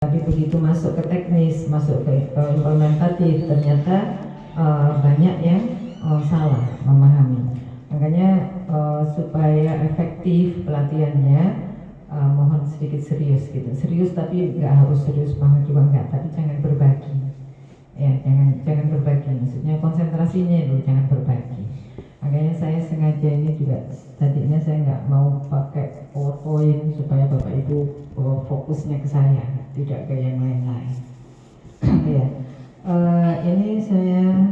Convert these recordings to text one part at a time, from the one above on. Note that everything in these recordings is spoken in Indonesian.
tapi begitu masuk ke teknis, masuk ke implementatif, ternyata banyak yang salah memahami. Makanya supaya efektif pelatihannya, mohon sedikit serius gitu. Serius tapi nggak harus serius banget juga nggak. Tapi jangan berbagi. Ya, jangan berbagi. Maksudnya konsentrasinya itu jangan berbagi. Makanya saya sengaja ini juga tadinya saya nggak mau pakai PowerPoint supaya Bapak Ibu fokusnya ke saya, tidak ke yang lain-lain. Ya, ini saya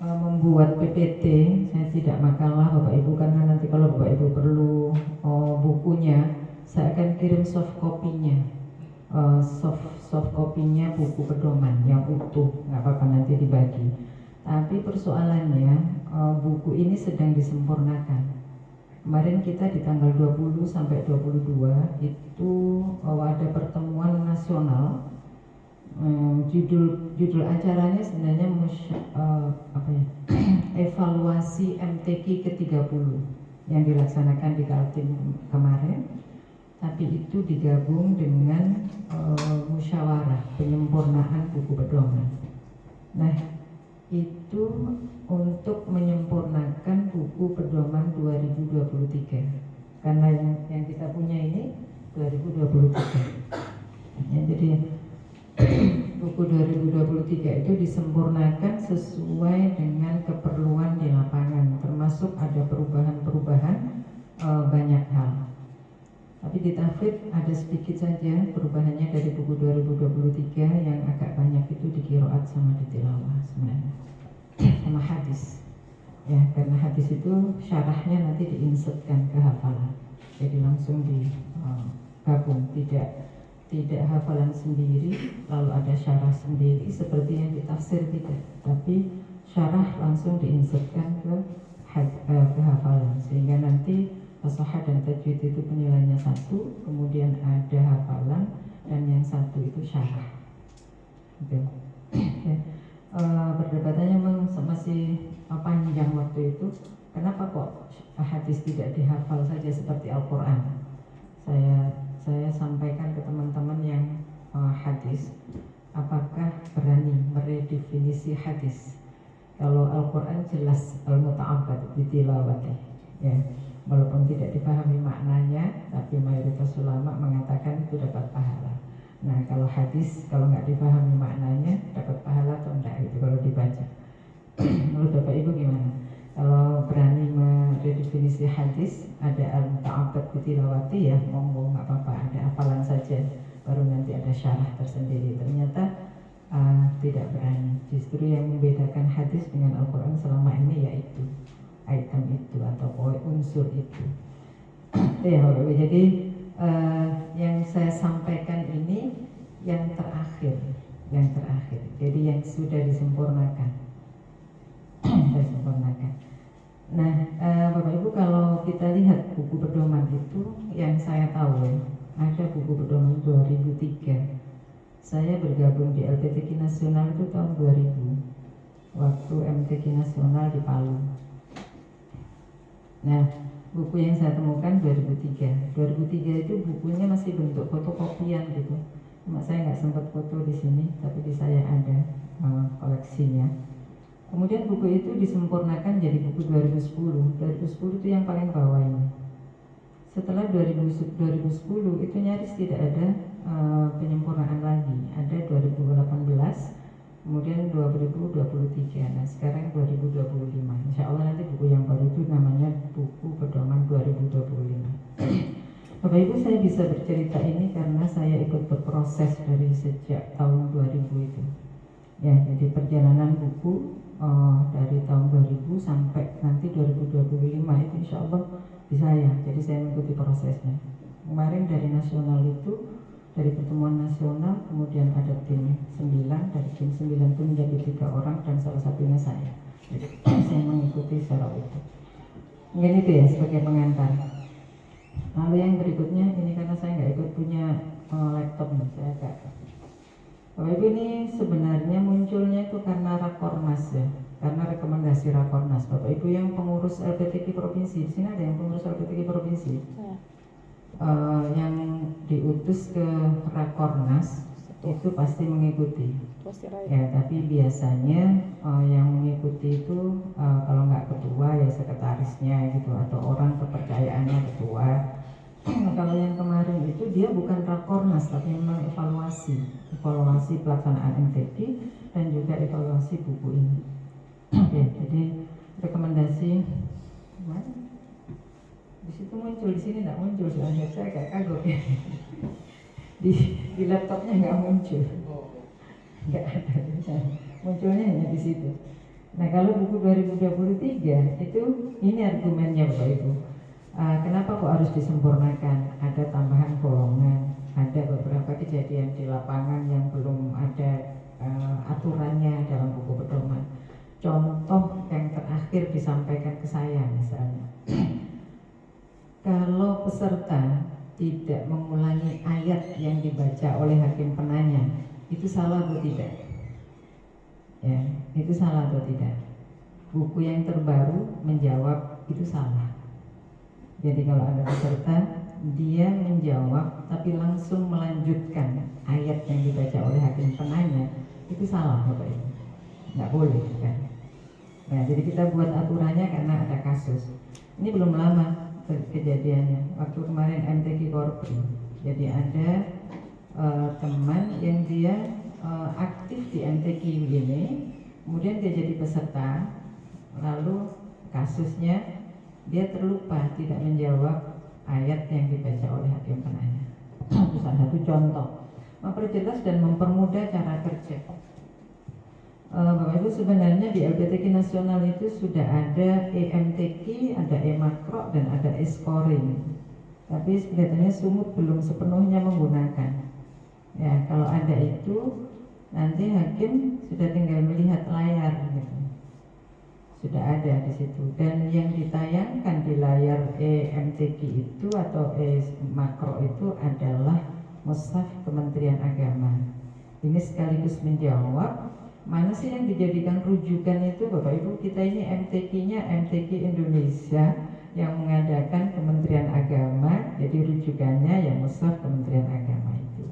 membuat PPT. Saya tidak makalah Bapak Ibu, karena nanti kalau Bapak Ibu perlu bukunya, saya akan kirim soft copy-nya. Soft copy-nya buku pedoman yang utuh, nggak apa-apa nanti dibagi. Tapi persoalannya buku ini sedang disempurnakan. Kemarin kita di tanggal 20 sampai 22 itu ada pertemuan nasional. Judul acaranya sebenarnya evaluasi MTQ ke-30 yang dilaksanakan di Kaltim kemarin. Tapi itu digabung dengan musyawarah penyempurnaan buku pedoman. Nah, itu untuk menyempurnakan buku pedoman 2023, karena yang kita punya ini 2023 ya, jadi buku 2023 itu disempurnakan sesuai dengan keperluan di lapangan, termasuk ada perubahan-perubahan banyak hal. Tapi di tahfidz ada sedikit saja perubahannya dari buku 2023, yang agak banyak itu di qiraat sama di tilawah sebenarnya, sama hadis. Ya, karena hadis itu syarahnya nanti diinsertkan ke hafalan, jadi langsung digabung, tidak hafalan sendiri lalu ada syarah sendiri seperti yang di tafsir, tidak, tapi syarah langsung diinsertkan ke hafalan, sehingga nanti Shahah dan tajwid itu penilaiannya 1, kemudian ada hafalan, dan yang 1 itu syarah. Gitu. Perdebatannya memang masih panjang waktu itu. Kenapa kok hadis tidak dihafal saja seperti Al-Quran? Saya sampaikan ke teman-teman yang hadis, apakah berani meredefinisi hadis? Kalau Al-Quran jelas al-muta'abbad bitilawati, ya. Walaupun tidak dipahami maknanya, tapi mayoritas ulama mengatakan itu dapat pahala. Nah, kalau hadis, kalau nggak dipahami maknanya, dapat pahala atau enggak itu kalau dibaca. Menurut Bapak Ibu gimana? Kalau berani meredefinisi hadis, ada al-muta'abbad bitilawati, ya monggo, nggak apa-apa, ada hafalan saja, baru nanti ada syarah tersendiri. Ternyata tidak berani. Justru yang membedakan hadis dengan Al-Quran selama ini yaitu item itu atau unsur itu. Ya, jadi yang saya sampaikan ini yang terakhir. Jadi yang sudah disempurnakan. Nah, Bapak Ibu, kalau kita lihat buku pedoman itu, yang saya tahu ya, ada buku pedoman 2003. Saya bergabung di LPTQ Nasional itu tahun 2000, waktu MTQ Nasional di Palu. Nah, buku yang saya temukan 2003 itu bukunya masih bentuk fotokopian gitu. Cuma saya nggak sempat foto di sini, tapi di saya ada koleksinya. Kemudian buku itu disempurnakan jadi buku 2010 itu yang paling bawah ini. Setelah 2010 itu nyaris tidak ada penyempurnaan lagi. Ada 2018, kemudian 2023, nah sekarang 2025. Insya Allah nanti buku yang baru itu namanya buku pedoman 2025. Bapak Ibu, saya bisa bercerita ini karena saya ikut berproses dari sejak tahun 2000 itu. Ya, jadi perjalanan buku dari tahun 2000 sampai nanti 2025 itu insya Allah di saya. Jadi saya mengikuti prosesnya. Kemarin dari nasional itu, dari pertemuan nasional, kemudian ada tim 9, dari tim 9 itu menjadi 3 orang dan salah satunya saya. Jadi saya mengikuti secara utuh. Mungkin itu ya sebagai pengantar. Lalu yang berikutnya, ini karena saya nggak ikut punya laptop nih, saya agak. Bapak Ibu, ini sebenarnya munculnya itu karena Rakornas ya, karena rekomendasi Rakornas. Bapak Ibu yang pengurus LPTQ provinsi, di sini ada yang pengurus LPTQ provinsi? yang diutus ke Rakornas itu pasti mengikuti. Ya, tapi biasanya yang mengikuti itu kalau nggak ketua ya sekretarisnya gitu, atau orang kepercayaannya ketua. Kalau yang kemarin itu dia bukan Rakornas tapi memang evaluasi pelaksanaan MTQ dan juga evaluasi buku ini. Oke, jadi rekomendasi di situ muncul, di sini nggak muncul, soalnya saya kayak kagok ya. di laptopnya nggak muncul, nggak ada, munculnya hanya di situ. Nah, kalau buku 2023 itu ini argumennya Bapak Ibu. Kenapa kok harus disempurnakan? Ada tambahan golongan, ada beberapa kejadian di lapangan yang belum ada aturannya dalam buku pedoman. Contoh yang terakhir disampaikan ke saya misalnya, kalau peserta tidak mengulangi ayat yang dibaca oleh hakim penanya, itu salah atau tidak? Ya, itu salah atau tidak? Buku yang terbaru menjawab itu salah. Jadi kalau ada peserta dia menjawab tapi langsung melanjutkan ayat yang dibaca oleh hakim penanya, itu salah Bapak Ibu, nggak boleh kan? Nah, jadi kita buat aturannya karena ada kasus. Ini belum lama kejadiannya, waktu kemarin MTQ Korpri. Jadi ada teman yang dia aktif di MTQ ini, kemudian dia jadi peserta, lalu kasusnya dia terlupa tidak menjawab ayat yang dibaca oleh hakim penanya. Itu salah satu contoh memperjelas dan mempermudah cara kerja. Bapak Ibu, sebenarnya di LPTQ nasional itu sudah ada EMTQ, ada E-makro dan ada E-scoring. Tapi kelihatannya Sumut belum sepenuhnya menggunakan. Ya, kalau ada itu nanti hakim sudah tinggal melihat layar gitu. Sudah ada di situ, dan yang ditayangkan di layar EMTQ itu atau E-makro itu adalah mushaf Kementerian Agama. Ini sekaligus menjawab mana sih yang dijadikan rujukan itu Bapak Ibu. Kita ini MTQ-nya MTQ Indonesia yang mengadakan Kementerian Agama, jadi rujukannya ya mushaf Kementerian Agama itu.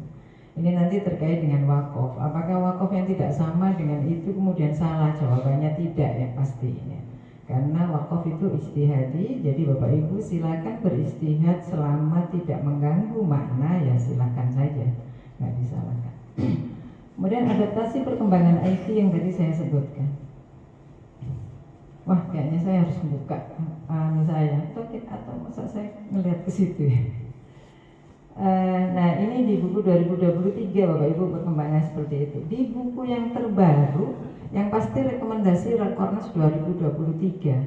Ini nanti terkait dengan wakaf. Apakah wakaf yang tidak sama dengan itu kemudian salah? Jawabannya tidak ya pastinya. Karena wakaf itu ijtihadi, jadi Bapak Ibu silakan beristihad selama tidak mengganggu makna, ya silakan saja, nggak disalahkan. Kemudian adaptasi perkembangan IT yang tadi saya sebutkan. Wah, kayaknya saya harus buka saya atau masa saya melihat ke situ ya. Nah, ini di buku 2023 Bapak Ibu perkembangan seperti itu. Di buku yang terbaru yang pasti rekomendasi Rakornas 2023.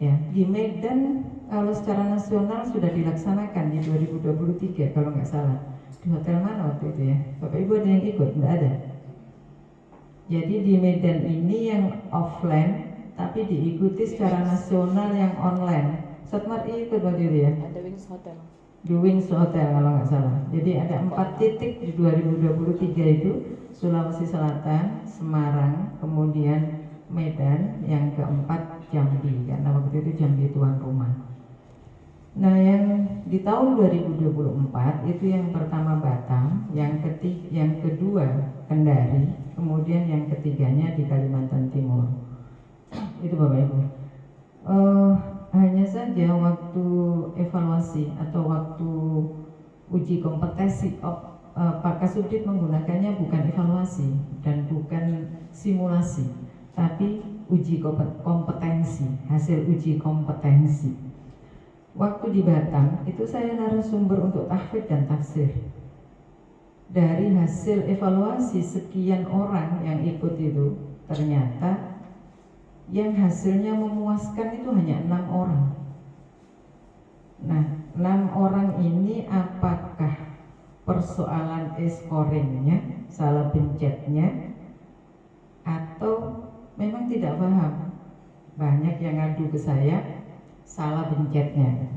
Ya, di Medan kalau secara nasional sudah dilaksanakan di 2023 kalau nggak salah. Di hotel mana waktu itu ya? Bapak Ibu ada yang ikut? Nggak ada. Jadi di Medan ini yang offline tapi diikuti secara nasional yang online. Satmar ikut waktu itu ya? Ada Wings Hotel. Di Wings Hotel kalau nggak salah. Jadi ada 4 titik di 2023 itu, Sulawesi Selatan, Semarang, kemudian Medan, yang keempat Jambi, karena waktu itu Jambi tuan rumah. Nah, yang di tahun 2024 itu yang pertama Batam, yang kedua Kendari, kemudian yang ketiganya di Kalimantan Timur. Itu Bapak Ibu. Hanya saja waktu evaluasi atau waktu uji kompetensi Pak Kasubdit menggunakannya bukan evaluasi dan bukan simulasi, tapi uji kompetensi, hasil uji kompetensi. Waktu di Batam itu saya narasumber untuk tahfidz dan tafsir. Dari hasil evaluasi sekian orang yang ikut itu, ternyata yang hasilnya memuaskan itu hanya 6 orang. Nah, 6 orang ini apakah persoalan scoringnya, salah pencetnya, atau memang tidak paham? Banyak yang ngadu ke saya salah pencetnya.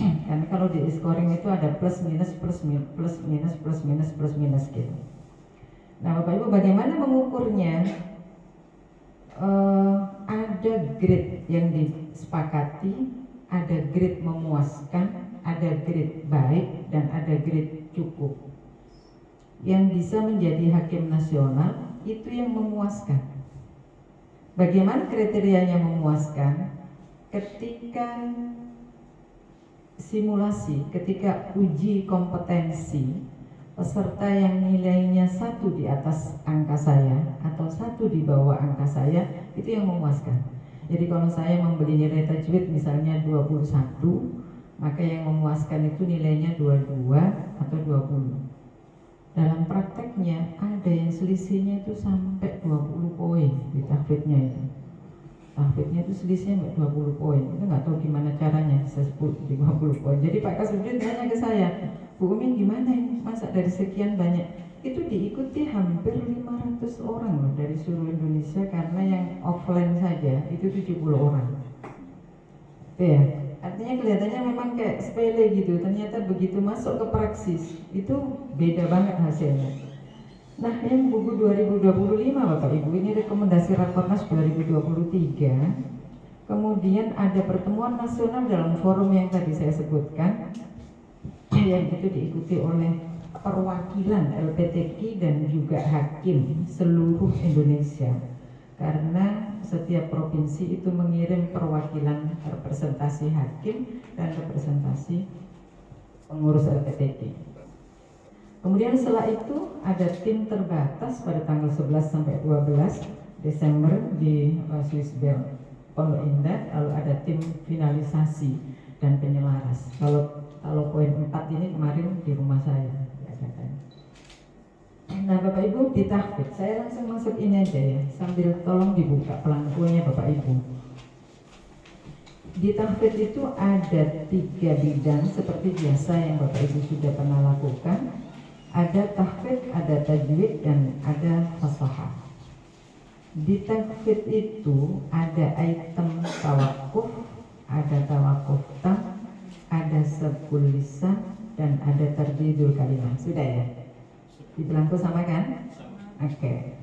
Karena kalau di scoring itu ada plus minus plus minus plus minus plus minus plus minus gitu. Nah, Bapak Ibu, bagaimana mengukurnya? Ada grade yang disepakati, ada grade memuaskan, ada grade baik dan ada grade cukup. Yang bisa menjadi hakim nasional itu yang memuaskan. Bagaimana kriterianya memuaskan? Ketika simulasi, ketika uji kompetensi, peserta yang nilainya 1 di atas angka saya atau 1 di bawah angka saya, itu yang memuaskan. Jadi kalau saya membeli nilai tajwid misalnya 21, maka yang memuaskan itu nilainya 22 atau 20. Dalam prakteknya ada yang selisihnya itu sampai 20 poin di tahfidnya itu. Tahfidnya itu selisihnya sampai 20 poin. Itu nggak tahu gimana caranya bisa 20 poin. Jadi Pak Kasudin tanya ke saya, Bu Umi gimana ini? Masa dari sekian banyak? Itu diikuti hampir 500 orang loh dari seluruh Indonesia, karena yang offline saja itu 70 orang. Ya, artinya kelihatannya memang kayak sepele gitu. Ternyata begitu masuk ke praksis itu beda banget hasilnya. Nah, yang buku 2025 Bapak Ibu, ini rekomendasi Rakornas 2023. Kemudian ada pertemuan nasional dalam forum yang tadi saya sebutkan, yang itu diikuti oleh perwakilan LPTQ dan juga hakim seluruh Indonesia, karena setiap provinsi itu mengirim perwakilan representasi hakim dan representasi pengurus LPTQ. Kemudian setelah itu ada tim terbatas pada tanggal 11 sampai 12 Desember di Swiss Bell Pondok Indah. Lalu ada tim finalisasi dan penyelaras. Kalau poin 4 ini kemarin di rumah saya diadakan. Nah Bapak Ibu, di tahfidz saya langsung masuk ini aja ya, sambil tolong dibuka pelangkunya Bapak Ibu. Di tahfidz itu ada 3 bidang seperti biasa yang Bapak Ibu sudah pernah lakukan. Ada tahfidz, ada tajwid, dan ada fasahah. Di tahfidz itu ada item tawakuf, ada tawakuf tam, ada sabkul lisan, dan ada tardidul kalimah. Sudah ya? Di belangku sama kan? Oke.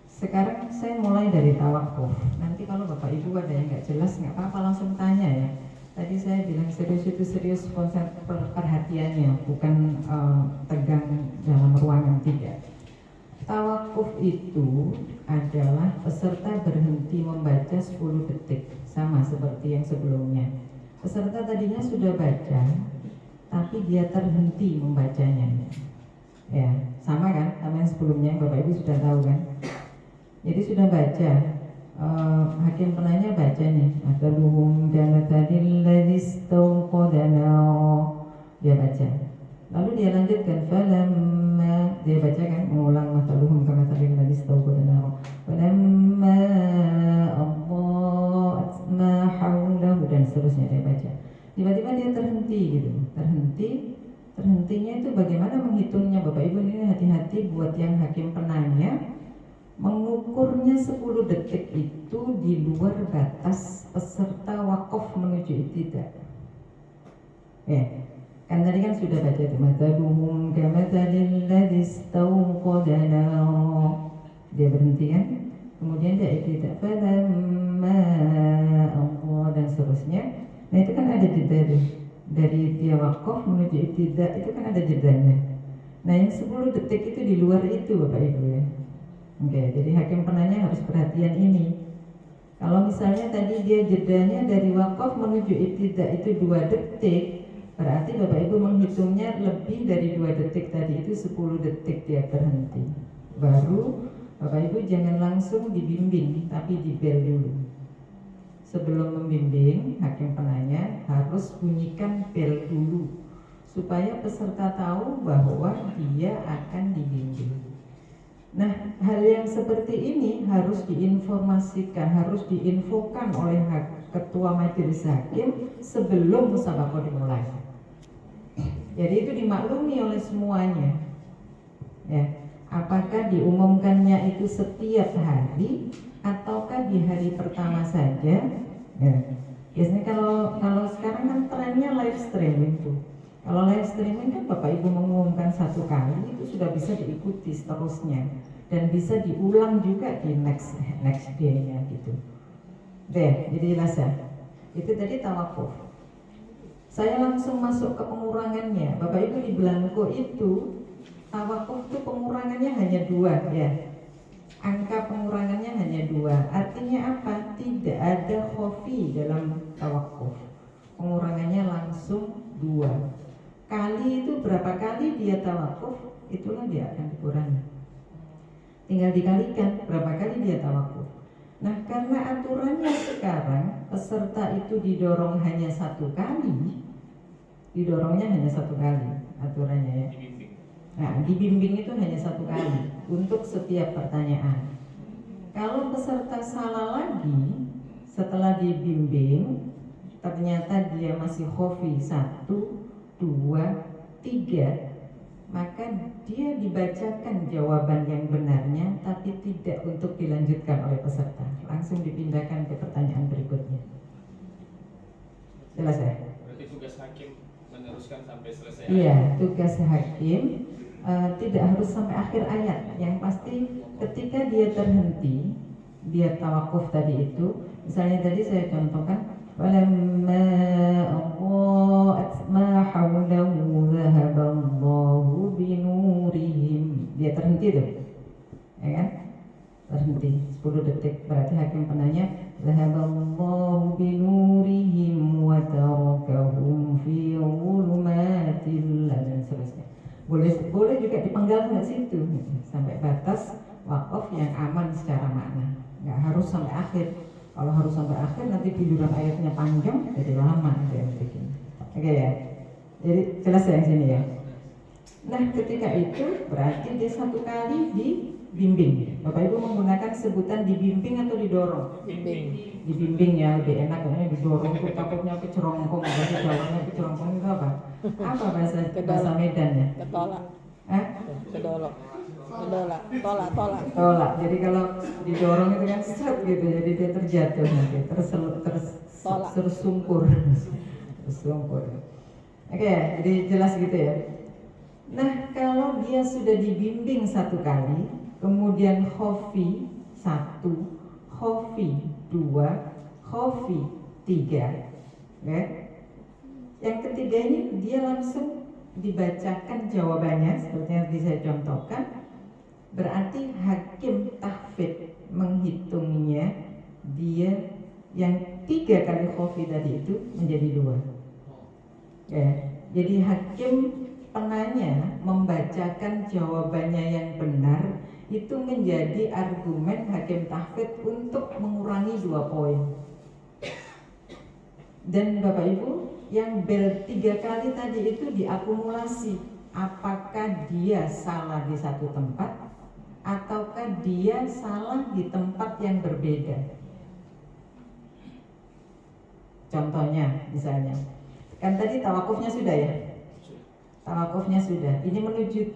Sekarang saya mulai dari tawakuf. Nanti kalau Bapak Ibu ada yang nggak jelas, nggak apa-apa, langsung tanya ya. Tadi saya bilang serius itu serius, konsep perhatiannya, bukan tegang dalam ruangan, tidak. Tawakuf itu adalah peserta berhenti membaca 10 detik, sama seperti yang sebelumnya. Peserta tadinya sudah baca, tapi dia terhenti membacanya. Ya, sama kan sama yang sebelumnya, Bapak Ibu sudah tahu kan. Jadi sudah baca, hakim penanya baca nih, ataluhum kamatalil ladzi istawqada nara, dia baca. Lalu dia lanjutkan falamma, dia baca kan, mengulang mataluhum kamatalil ladzi istawqada nara, falamma adha'at ma haulahu, dan seterusnya dia baca. Tiba-tiba dia terhenti gitu, terhentinya itu bagaimana menghitungnya Bapak Ibu? Ini hati-hati buat yang hakim penanya. Mengukurnya 10 detik itu di luar batas peserta wakaf menuju itidak. Ya, kan tadi kan sudah baca itu mataluhum kamathalil ladzi istawqada nara. Dia berhenti kan? Kemudian dia itidak falamma Allah dan seterusnya. Nah itu kan ada jeda tuh. Dari dia wakaf menuju itidak itu kan ada jedanya. Nah yang 10 detik itu di luar itu Bapak Ibu ya. Oke, jadi hakim penanya harus perhatian ini. Kalau misalnya tadi dia jedanya dari wakaf menuju ibtidah itu 2 detik, berarti Bapak Ibu menghitungnya lebih dari 2 detik tadi, itu 10 detik dia berhenti. Baru Bapak Ibu jangan langsung dibimbing, tapi dibel dulu. Sebelum membimbing, hakim penanya harus bunyikan bel dulu, supaya peserta tahu bahwa dia akan dibimbing. Nah, hal yang seperti ini harus diinformasikan, harus diinfokan oleh ketua majelis hakim sebelum musabaqah dimulai. Jadi itu dimaklumi oleh semuanya. Ya, apakah diumumkannya itu setiap hari ataukah di hari pertama saja? Ya. Biasanya kalau sekarang kan trennya live streaming tuh. Kalau live streaming kan Bapak Ibu mengumumkan 1 kali itu sudah bisa diikuti seterusnya dan bisa diulang juga di next day-nya gitu. Deh, jadi jelas ya. Itu tadi tawakuf. Saya langsung masuk ke pengurangannya. Bapak Ibu di belangko itu tawakuf itu pengurangannya hanya 2 ya. Angka pengurangannya hanya 2. Artinya apa? Tidak ada khofi dalam tawakuf. Pengurangannya langsung 2. Kali itu berapa kali dia tawakuf, itulah dia akan dikurangi. Tinggal dikalikan berapa kali dia tawakuf. Nah, karena aturannya sekarang peserta itu didorong hanya 1 kali, didorongnya hanya 1 kali aturannya ya. Nah, dibimbing itu hanya 1 kali untuk setiap pertanyaan. Kalau peserta salah lagi setelah dibimbing, ternyata dia masih khofi 1, 2, 3, maka dia dibacakan jawaban yang benarnya, tapi tidak untuk dilanjutkan oleh peserta, langsung dipindahkan ke pertanyaan berikutnya. Jelas ya? Berarti tugas hakim meneruskan sampai selesai. Iya, tugas hakim tidak harus sampai akhir ayat. Yang pasti ketika dia terhenti, dia tawakuf tadi itu, misalnya tadi saya contohkan, walamma aqa'at ma hawlahu dhahaballahu binurihim. Dia terhenti tuh, ya kan? Terhenti 10 detik. Berarti hakim penanya, dhahaballahu binurihim wa tarakahum fi dhulumatil, dan seterusnya. Boleh juga dipenggal sampai situ, sampai batas wakaf yang aman secara makna. Nggak harus sampai akhir. Kalau harus sampai akhir nanti giliran ayatnya panjang, jadi lama yang bikin. Oke ya. Jadi jelas ya yang sini ya. Nah, ketika itu berarti dia 1 kali dibimbing. Bapak Ibu menggunakan sebutan dibimbing atau didorong? Dibimbing ya, lebih enak karena didorong tuh takutnya kecerongkong. Bahasa Jawanya kecerongkong itu apa? Apa bahasa Medannya? Ketolak. Kedolok. Tolak. Jadi kalau didorong itu kan seret gitu, jadi dia terjatuh nanti, tersungkur. Oke, jadi jelas gitu ya. Nah, kalau dia sudah dibimbing 1 kali, kemudian khofi 1, khofi 2, khofi 3, ya. Yang ketiga ini dia langsung dibacakan jawabannya seperti yang tadi saya contohkan. Berarti hakim tahfidz menghitungnya dia yang 3 kali khofi tadi itu menjadi 2. Ya, jadi hakim penanya membacakan jawabannya yang benar itu menjadi argumen hakim tahfidz untuk mengurangi 2 poin. Dan Bapak Ibu, yang bel 3 kali tadi itu diakumulasi. Apakah dia salah di satu tempat ataukah dia salah di tempat yang berbeda? Contohnya misalnya, kan tadi tawakufnya sudah ya? Tawakufnya sudah. Ini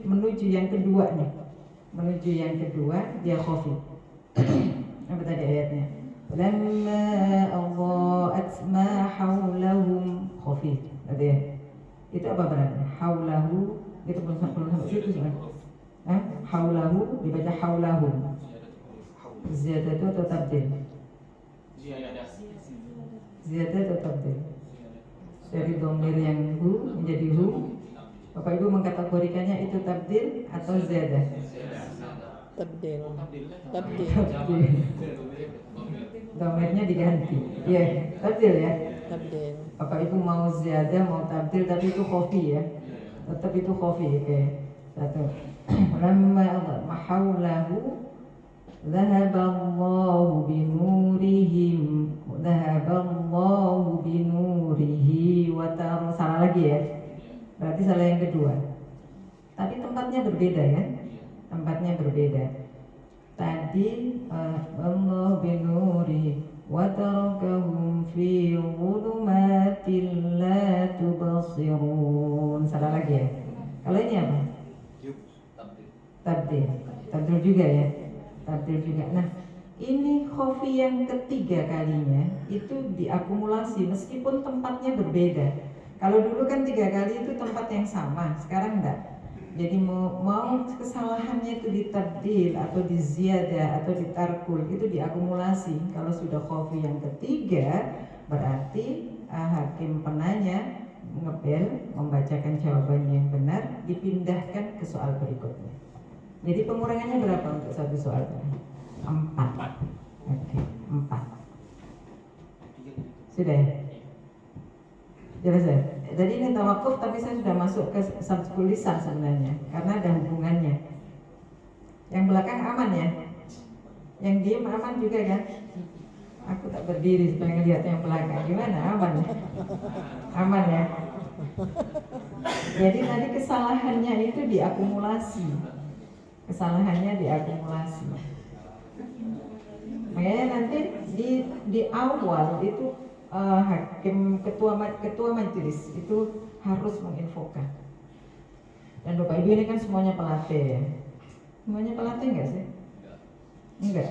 menuju yang kedua nih. Menuju yang kedua dia khofi. Apa tadi ayatnya? Lamma adha'at ma hawlahum khofi. Tadi ya? Itu apa berarti? Hawlahu itu belum sampai situ sebenarnya. Haulahu dibaca haulahu. Ziyadah atau tabdil? Ziyadah atau tabdil? Dari dhamir yang hu menjadi hu. Bapak Ibu mengkategorikannya itu tabdil atau ziyadah? Tabdil. Dhamirnya diganti. Iya, tabdil ya. Tabdil. Bapak Ibu mau ziyadah mau tabdil tapi itu khofi ya. Tetap itu khofi. Oke. 1. Lamma hawlahu dhahaballahu binurihim wa taru. Salah lagi ya. Berarti salah yang kedua. Tapi tempatnya berbeda ya. Tempatnya berbeda. Tadi Allah binuri wa tarakahum fi dhulumatil la tubsirun. Salah lagi ya. Kalau ini apa? Tabdil juga ya. Tabdil juga. Nah, ini khofi yang ketiga kalinya itu diakumulasi meskipun tempatnya berbeda. Kalau dulu kan 3 kali itu tempat yang sama, sekarang enggak. Jadi mau kesalahannya itu ditabdil atau diziyadah atau ditarkul itu diakumulasi. Kalau sudah khofi yang ketiga berarti hakim penanya ngepel, membacakan jawaban yang benar, dipindahkan ke soal berikutnya. Jadi pengurangannya berapa untuk satu soal tadi? 4. Oke, 4. Sudah ya? Jelas ya? Jadi ini tawakuf, tapi saya sudah masuk ke satu lisan sebenarnya, karena ada hubungannya. Yang belakang aman ya? Yang diem aman juga kan? Aku tak berdiri supaya ngeliat yang belakang. Gimana? Aman ya? Aman ya? Jadi tadi kesalahannya itu diakumulasi. Kesalahannya diakumulasi. Makanya nanti di awal itu hakim ketua majelis itu harus menginfokan. Dan Bapak Ibu ini kan semuanya pelatih ya. Semuanya pelatih enggak sih? Enggak.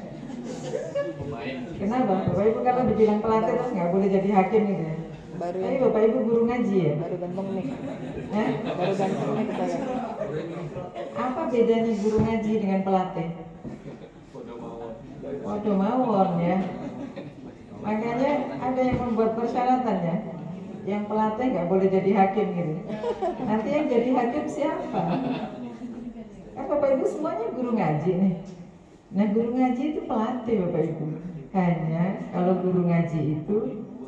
Kenapa? Bapak Ibu kalau dibilang pelatih terus nggak boleh jadi hakim gitu ya? Tapi Bapak Ibu guru ngaji ya? Baru ganteng nih. Baru ganteng nih saya. Apa bedanya guru ngaji dengan pelatih? Waduh mawon ya. Makanya ada yang membuat persyaratan ya. Yang pelatih nggak boleh jadi hakim gitu. Nanti yang jadi hakim siapa? Kan Bapak Ibu semuanya guru ngaji nih. Nah guru ngaji itu pelatih Bapak Ibu. Hanya kalau guru ngaji itu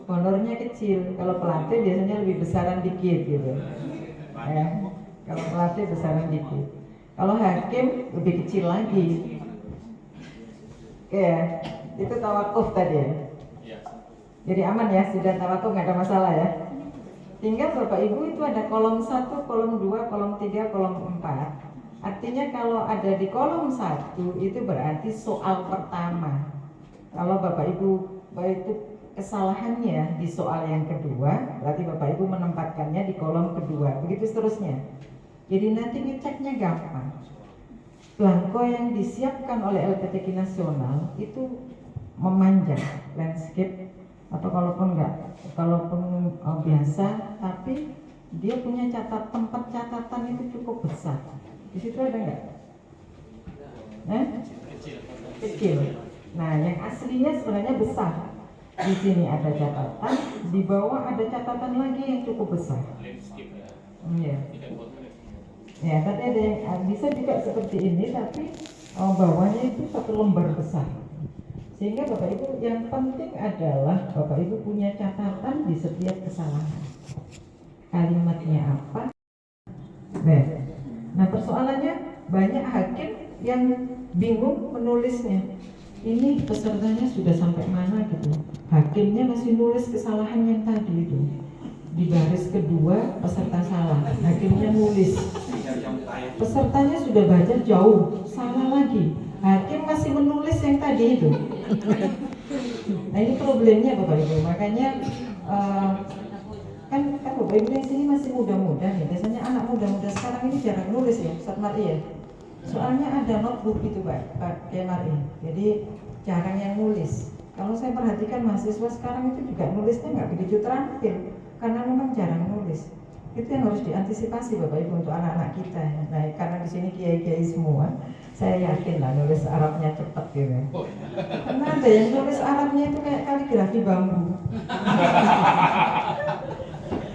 honornya kecil. Kalau pelatih biasanya lebih besaran dikit gitu. Ya, kalau pelatih besaran dikit. Kalau hakim lebih kecil lagi. Oke ya, itu tawakuf tadi ya. Jadi aman ya, sudah tawakuf nggak ada masalah ya. Tinggal Bapak Ibu itu ada kolom 1, kolom 2, kolom 3, kolom 4. Artinya kalau ada di kolom 1 itu berarti soal pertama. Kalau Bapak Ibu itu kesalahannya di soal yang kedua, berarti Bapak Ibu menempatkannya di kolom kedua. Begitu seterusnya. Jadi nanti ngeceknya gampang. Blanko yang disiapkan oleh LPTK nasional itu memanjang landscape atau kalaupun biasa, tapi dia punya tempat catatan itu cukup besar. Di situ ada nggak? Kecil. Nah, yang aslinya sebenarnya besar. Di sini ada catatan, di bawah ada catatan lagi yang cukup besar. Iya. Ya, tapi ada yang bisa juga seperti ini, tapi bawahnya itu satu lembar besar. Sehingga Bapak Ibu yang penting adalah Bapak Ibu punya catatan di setiap kesalahan. Kalimatnya apa? Nah persoalannya banyak hakim yang bingung menulisnya. Ini pesertanya sudah sampai mana gitu. Hakimnya masih nulis kesalahan yang tadi itu. Di baris kedua peserta salah, hakimnya nulis. Pesertanya sudah baca jauh, salah lagi. Hakim masih menulis yang tadi itu. Nah ini problemnya Bapak Ibu. Makanya kan Bapak Ibu yang sini masih muda-muda nih. Biasanya anak muda-muda sekarang ini jarang nulis ya, Ustaz Mari ya. Soalnya ada notebook itu Pak Mari. Jadi jarang yang nulis. Kalau saya perhatikan mahasiswa sekarang itu juga nulisnya nggak begitu terampil, karena memang jarang nulis. Itu yang harus diantisipasi Bapak Ibu untuk anak-anak kita. Nah karena di sini kiai-kiai semua, saya yakin lah nulis Arabnya cepat gitu. Karena ada yang nulis Arabnya itu kayak kaligrafi bambu.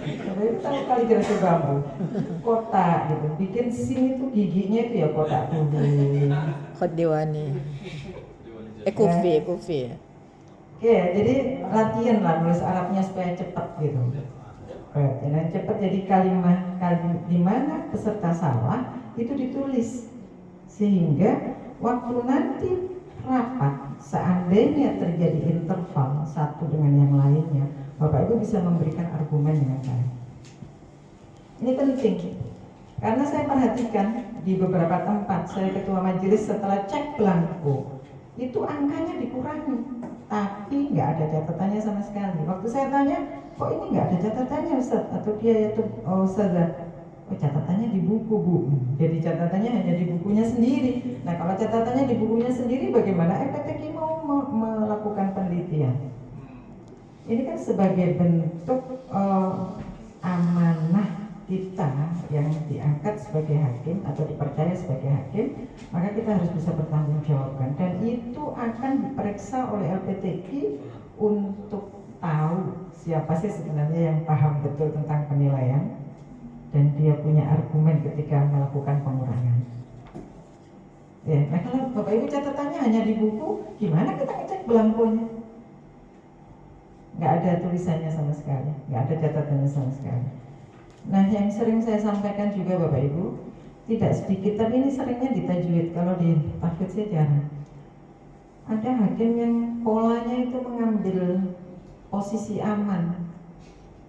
Bapak Ibu tahu kaligrafi bambu, kotak gitu. Bikin sini tuh giginya itu ya kotak dulu. Khot Diwani. Kufi. Oke, jadi latihan lah nulis Arabnya supaya cepat gitu. Dan cepat jadi kalimat di mana peserta salah itu ditulis, sehingga waktu nanti rapat seandainya terjadi interval satu dengan yang lainnya, Bapak Ibu bisa memberikan argumen dengan baik. Ini penting karena saya perhatikan di beberapa tempat saya ketua majelis setelah cek blanko itu angkanya dikurangi, tapi nggak ada catatannya sama sekali. Waktu saya tanya, kok ini nggak ada catatannya Ustaz? Atau dia itu Ustazah, catatannya di buku Bu. Jadi catatannya hanya di bukunya sendiri. Nah kalau catatannya di bukunya sendiri, bagaimana LPTK mau melakukan penelitian? Ini kan sebagai bentuk amanah kita yang diangkat sebagai hakim atau dipercaya sebagai hakim, maka kita harus bisa bertanggung jawabkan, dan itu akan diperiksa oleh LPTK untuk tahu siapa sih sebenarnya yang paham betul tentang penilaian dan dia punya argumen ketika melakukan pengurangan. Ya, nah kalau Bapak Ibu catatannya hanya di buku, gimana kita ngecek belangkonya? Nggak ada tulisannya sama sekali, nggak ada catatannya sama sekali. Nah, yang sering saya sampaikan juga Bapak Ibu, tidak sedikit, tapi ini seringnya di tajwid, kalau di tahfidz saya jarang. Ada hakim yang polanya itu mengambil posisi aman.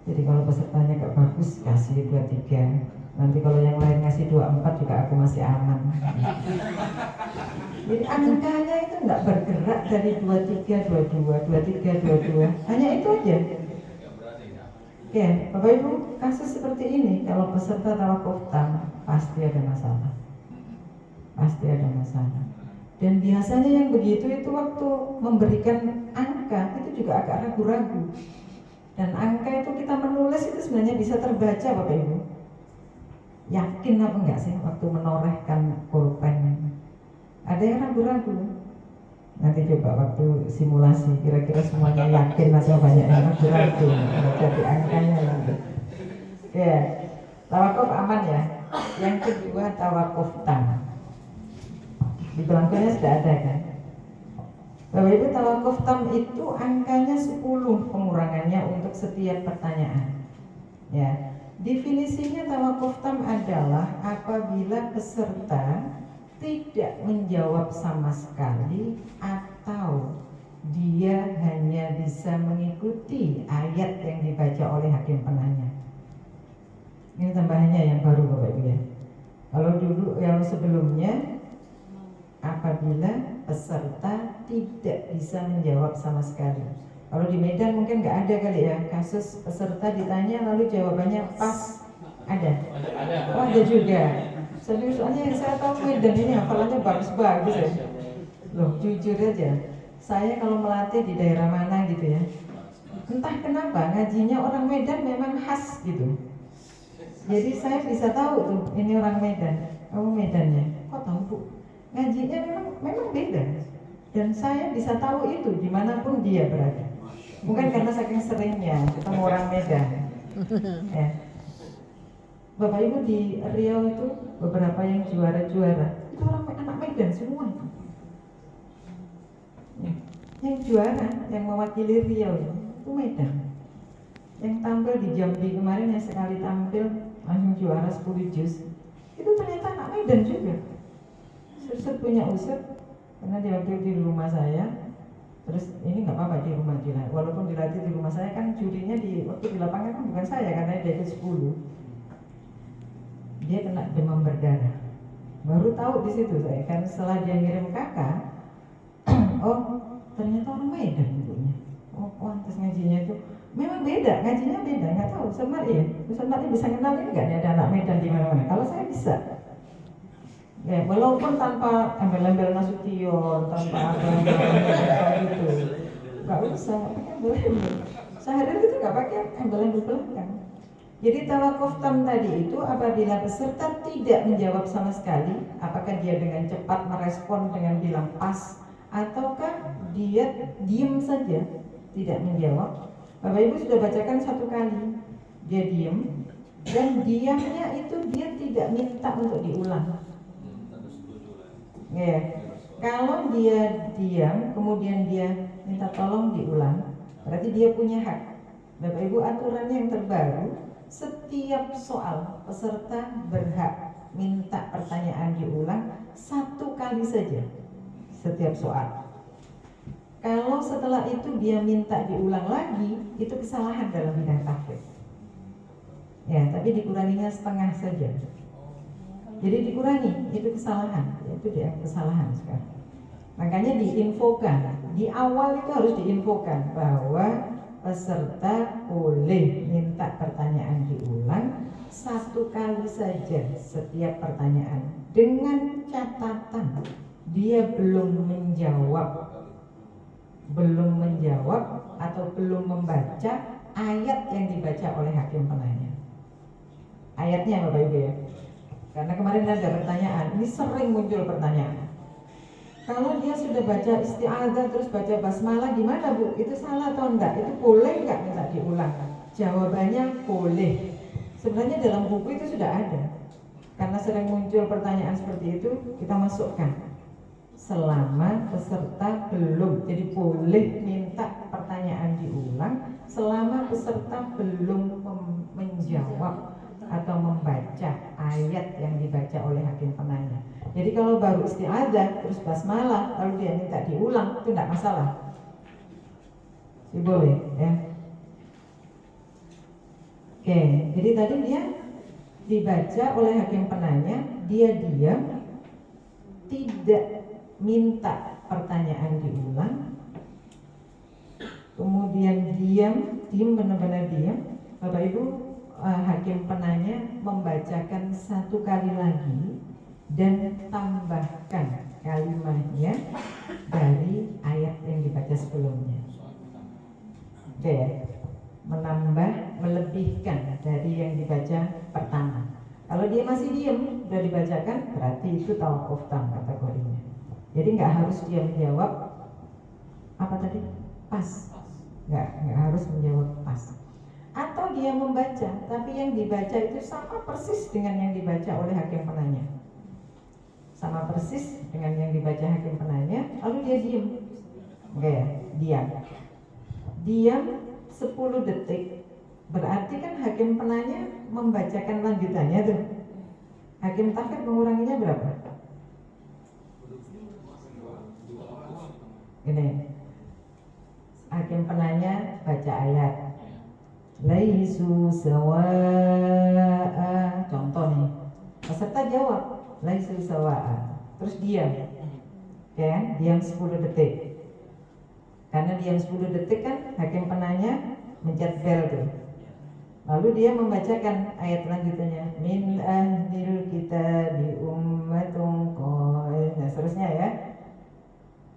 Jadi kalau pesertanya gak bagus, kasih 23. Nanti kalau yang lain ngasih 24 juga aku masih aman. Jadi angkanya itu nggak bergerak dari 23, 22, 23, 22. Hanya itu aja. Oke, Bapak Ibu, kasus seperti ini kalau peserta tawakuf tam pasti ada masalah. Pasti ada masalah. Dan biasanya yang begitu itu waktu memberikan angka itu juga agak ragu-ragu. Dan angka itu kita menulis itu sebenarnya bisa terbaca Bapak Ibu. Yakin apa enggak sih waktu menorehkan pulpen? Ada yang ragu-ragu. Nanti coba waktu simulasi kira-kira semuanya yakin atau banyak yang ragu-ragu. Jadi angkanya nanti. Ya, tawakuf aman ya. Yang kedua tawakuf tam. Di belangkonya sudah ada kan? Bapak Ibu, tawakuf tam itu angkanya 10 pengurangannya untuk setiap pertanyaan. Ya. Definisinya tawakuf tam adalah apabila peserta tidak menjawab sama sekali atau dia hanya bisa mengikuti ayat yang dibaca oleh hakim penanya. Ini tambahannya yang baru Bapak Ibu ya. Kalau dulu yang sebelumnya apabila peserta tidak bisa menjawab sama sekali. Kalau di Medan mungkin nggak ada kali ya kasus peserta ditanya lalu jawabannya pas. Ada? Oh ada juga. Soalnya yang saya tahu Medan ini hafalannya bagus-bagus ya. Loh jujur aja, saya kalau melatih di daerah mana gitu ya, entah kenapa ngajinya orang Medan memang khas gitu. Jadi saya bisa tahu tuh ini orang Medan, kamu Medannya. Kok tahu Bu? Ngajinya memang beda. Dan saya bisa tahu itu dimanapun dia berada. Bukan karena saking seringnya ketemu orang Medan. Ya. Bapak Ibu di Riau itu beberapa yang juara-juara itu orang anak Medan semua. Ya. Yang juara, yang mewakili Riau itu Medan. Yang tampil di Jambi kemarin yang sekali tampil langsung juara 10 juz itu ternyata anak Medan juga. Ustaz punya Ustaz karena dia waktu di rumah saya. Terus ini nggak apa-apa di rumah dilatih, walaupun dilatih di rumah saya kan jurinya di waktu di lapangan kan bukan saya karena dia ikut 10. Dia kena demam berdarah. Baru tahu di situ saya kan setelah dia ngirim kakak, oh ternyata orang Medan ibunya. Oh pantas ngajinya itu memang beda, ngajinya beda, nggak tahu. Ustaz Mari bisa kenalin nggak ada anak Medan di mana-mana? Kalau saya bisa. Ya, walaupun tanpa embel-embel Nasution, tanpa apa gitu, nggak usah pakai embel-embel. Sehari itu nggak pakai embel-embel belakang. Jadi tawakuf tam tadi itu apabila peserta tidak menjawab sama sekali, apakah dia dengan cepat merespon dengan bilang pas, ataukah dia diam saja tidak menjawab. Bapak Ibu sudah bacakan 1 kali, dia diam dan diamnya itu dia tidak minta untuk diulang. Ya, kalau dia diam kemudian dia minta tolong diulang, berarti dia punya hak. Bapak Ibu, aturannya yang terbaru, setiap soal peserta berhak minta pertanyaan diulang 1 kali saja setiap soal. Kalau setelah itu dia minta diulang lagi, itu kesalahan dalam bidang tahfidz. Ya, tapi dikuranginya setengah saja. Jadi dikurangi, itu kesalahan, itu dia kesalahan sekarang. Makanya diinfokan, di awal itu harus diinfokan bahwa peserta boleh minta pertanyaan diulang 1 kali saja setiap pertanyaan, dengan catatan dia belum menjawab atau belum membaca ayat yang dibaca oleh hakim penanya. Ayatnya Bapak Ibu ya. Karena kemarin ada pertanyaan, ini sering muncul pertanyaan. Kalau dia sudah baca isti'adzah terus baca basmalah gimana Bu? Itu salah atau enggak? Itu boleh enggak minta diulang? Jawabannya boleh. Sebenarnya dalam buku itu sudah ada. Karena sering muncul pertanyaan seperti itu, kita masukkan. Selama peserta belum, jadi boleh minta pertanyaan diulang selama peserta belum menjawab atau membaca ayat yang dibaca oleh hakim penanya. Jadi kalau baru isti'adzah terus basmalah lalu dia minta diulang itu tidak masalah. Sih boleh ya. Oke, jadi tadi dia dibaca oleh hakim penanya, dia diam, tidak minta pertanyaan diulang, kemudian diam benar-benar diam. Bapak Ibu, hakim penanya membacakan satu kali lagi dan tambahkan kalimatnya dari ayat yang dibaca sebelumnya. Oke ya, menambah, melebihkan dari yang dibaca pertama. Kalau dia masih diam, sudah dibacakan, berarti itu tawakuf tam kategorinya. Jadi nggak harus dia menjawab apa tadi? Pas. Nggak harus menjawab pas. Atau dia membaca, tapi yang dibaca itu sama persis dengan yang dibaca oleh hakim penanya. Sama persis dengan yang dibaca hakim penanya, lalu dia diam. Oke ya, diam. Diam 10 detik. Berarti kan hakim penanya membacakan lanjutannya tuh. Hakim takrib menguranginya berapa? Ini. Hakim penanya baca ayat. Laisu sawa'a. Contoh nih. Peserta jawab, laisu sawa'a. Terus diam. Ya, diam 10 detik. Karena diam 10 detik kan hakim penanya mencet bel tuh. Lalu dia membacakan ayat lanjutannya, min ahlil kitabi ummatun qaim. Nah, seterusnya ya.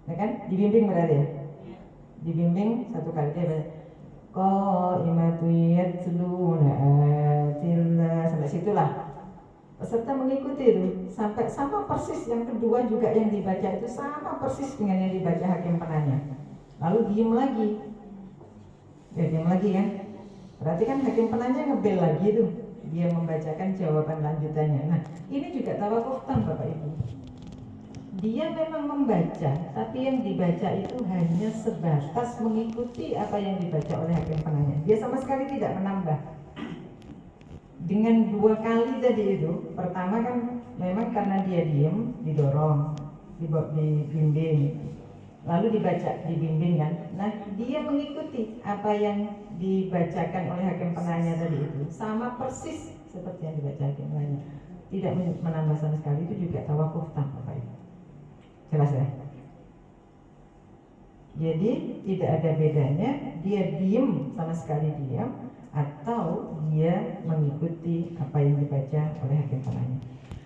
Ya kan? Dibimbing berarti ya. Dibimbing satu kali dia baca qaimatu yatluna ayatillah, sampai situlah. Peserta mengikuti itu sampai sama persis yang kedua juga yang dibaca itu sama persis dengan yang dibaca hakim penanya. Lalu diem lagi. Ya diem lagi kan? Berarti kan hakim penanya ngebel lagi tuh. Dia membacakan jawaban lanjutannya. Nah, ini juga tawakuf tam Bapak Ibu. Dia memang membaca, tapi yang dibaca itu hanya sebatas mengikuti apa yang dibaca oleh hakim penanya. Dia sama sekali tidak menambah. Dengan 2 kali tadi itu, pertama kan memang karena dia diem, didorong, dibimbing, lalu dibaca, dibimbing kan. Nah, dia mengikuti apa yang dibacakan oleh hakim penanya tadi itu, sama persis seperti yang dibaca hakim penanya. Tidak menambah sama sekali, itu juga tawakuf tam Bapak Ibu. Jelas ya? Jadi tidak ada bedanya dia diem sama sekali diam atau dia mengikuti apa yang dibaca oleh hakim penanya.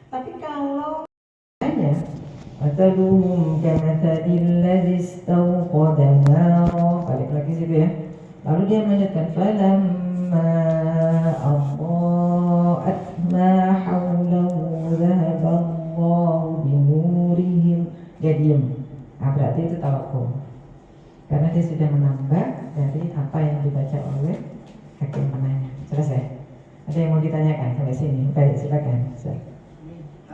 Tapi kalau hanya ataluhum kamathalil ladzi istawqada nara, balik lagi situ ya. Lalu dia melanjutkan falamma adha'at ma hawlahu dhahaba Allahu binurihim. Dia diam. Nah, berarti itu tawakuf. Karena dia sudah menambah dari apa yang dibaca oleh hakim penanya. Selesai. Ada yang mau ditanyakan sampai sini? Baik, silakan.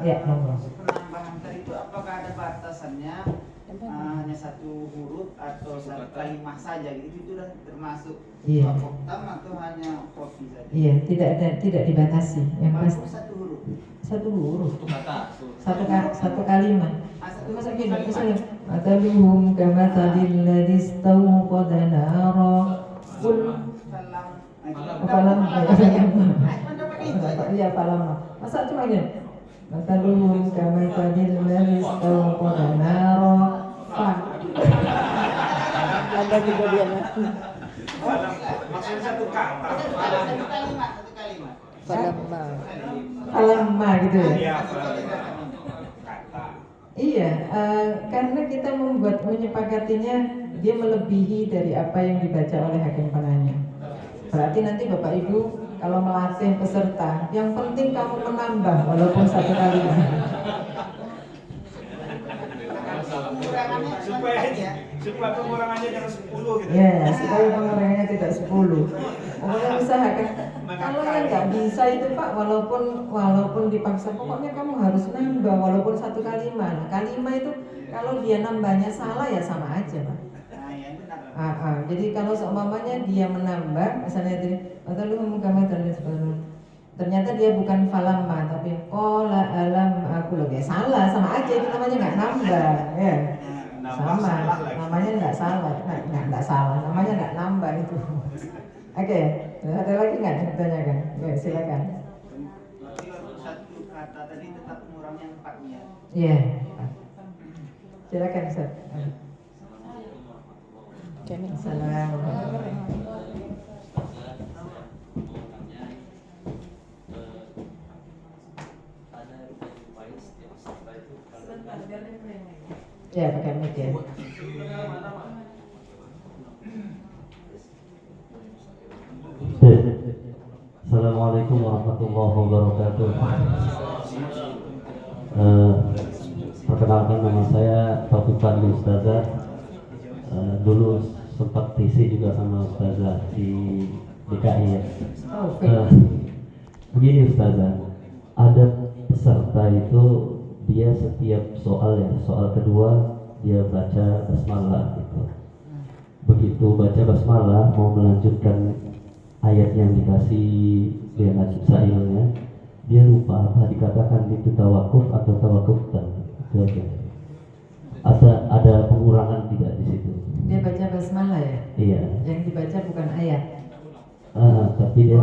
Ya, monggo. Penambahan tadi itu apakah ada batasannya? Hanya satu huruf atau satu kalimat saja gitu, itu sudah termasuk tawakuf tam atau hanya kopi saja? Iya, tidak dibatasi. Yang pasti satu huruf. Satu huruf. Satu kata. Satu kalimat. Satu Gini, misalnya ataluhum kamathalil ladzi istawqada nara qul falam iya falam. Masa cuma gini? Ataluhum kamathalil ladzi istawqada nara Ada juga dia. Maksudnya satu kata. Satu kalimat. falamma gitu ya. Iya, Iya, karena kita menyepakatinya dia melebihi dari apa yang dibaca oleh hakim penanya. Berarti nanti Bapak Ibu kalau melatih peserta, yang penting kamu menambah walaupun satu kali. supaya pengurangannya jangan 10 gitu. Ya, supaya pengurangannya tidak 10. Pokoknya usahakan. Kalau yang nggak bisa itu Pak, walaupun dipaksa, pokoknya kamu harus nambah walaupun satu kalimat. Nah, kalimat itu kalau dia nambahnya salah ya sama aja Pak. Jadi kalau seumpamanya dia menambah, misalnya tadi, ternyata dia bukan falamma tapi qala alam aku loh, ya salah, sama aja itu namanya nggak nambah, ya. Sama, namanya nggak salah, nggak salah, namanya nggak nambah itu. Oke, ada lagi nggak ditanyakan? Ya, silakan. Berarti untuk satu kata tadi tetap mengurangnya 4-nya. Iya. Silakan Ustaz. Assalamualaikum. Ya, pakai mic ya. Assalamualaikum warahmatullahi wabarakatuh. Perkenalkan, nama saya Taufik Fadli Ustazah. Dulu sempat TC juga sama Ustazah di DKI ya. Begini Ustazah, ada peserta itu dia setiap soal kedua dia baca basmalah gitu. Begitu baca basmalah mau melanjutkan ayat yang dikasih dia nasib sailnya, dia lupa apa dikatakan itu tawakuf atau tawakuf dan itu aja. Ada pengurangan tidak di situ? Dia baca basmalah ya? Iya. Yang dibaca bukan ayat. Tapi dia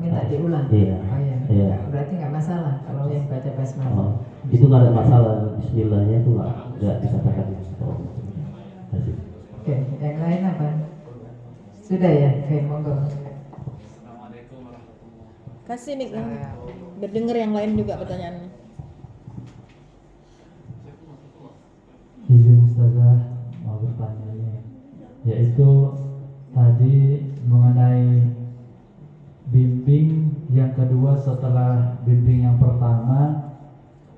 minta diulang. Iya. Oh, iya. Iya. Berarti nggak masalah kalau yang baca basmalah. Itu nggak ada masalah, Bismillahnya itu nggak dikatakan. Oke, yang lain apa? Sudah ya, oke, monggo. Kasih mic yang berdengar yang lain juga pertanyaannya. Izin Ustazah mau bertanya ini, yaitu tadi mengenai bimbing yang kedua setelah bimbing yang pertama,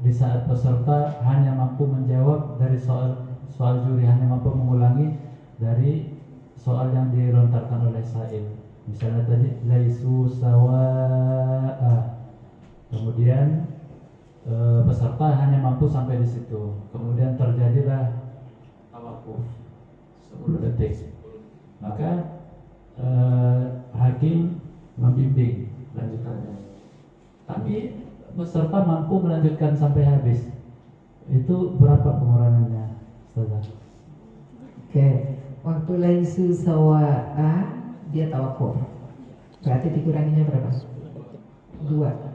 di saat peserta hanya mampu menjawab dari soal juri, hanya mampu mengulangi dari soal yang dilontarkan oleh sail. Misalnya tadi laisu sawa'a, kemudian peserta hanya mampu sampai di situ, kemudian terjadilah tawakuf 10 detik, maka hakim membimbing lanjutannya, tapi peserta mampu melanjutkan sampai habis. Itu berapa pengurangannya, Ustazah? Oke, waktu laisu sawa'a dia tawakuf, berarti dikuranginya berapa? 2.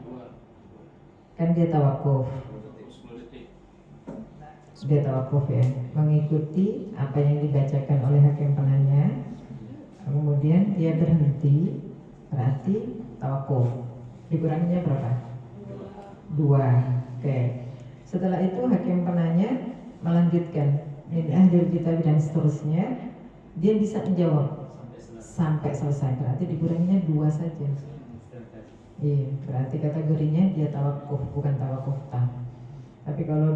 Kan dia tawakuf ya, mengikuti apa yang dibacakan oleh hakim penanya, kemudian dia berhenti, berarti tawakuf, dikuranginya berapa? 2. Oke. Setelah itu hakim penanya melanjutkan min ahlil kitab dan seterusnya, dia bisa menjawab sampai selesai, berarti dikuranginya 2 saja. Iya, berarti kategorinya dia tawakuf, bukan tawakuf tam. Tapi kalau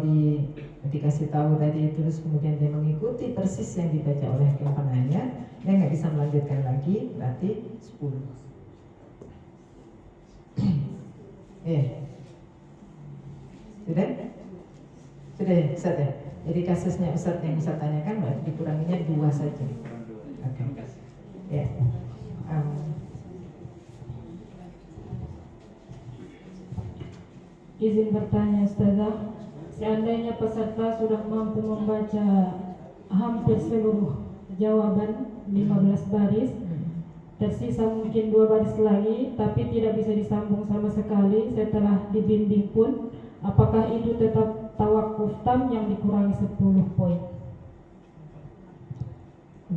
dikasih tahu tadi terus kemudian dia mengikuti persis yang dibaca oleh hakim penanya, dia nggak bisa melanjutkan lagi, berarti 10. Sudah ya, Ustaz ya. Jadi kasusnya Ustaz yang Ustaz tanyakan berarti dikuranginya 2 saja. Oke. Ya. Izin bertanya Ustazah, seandainya peserta sudah mampu membaca hampir seluruh jawaban 15 baris, tersisa mungkin 2 baris lagi tapi tidak bisa disambung sama sekali setelah dibimbing pun, apakah itu tetap tawakuf tam yang dikurangi 10 poin?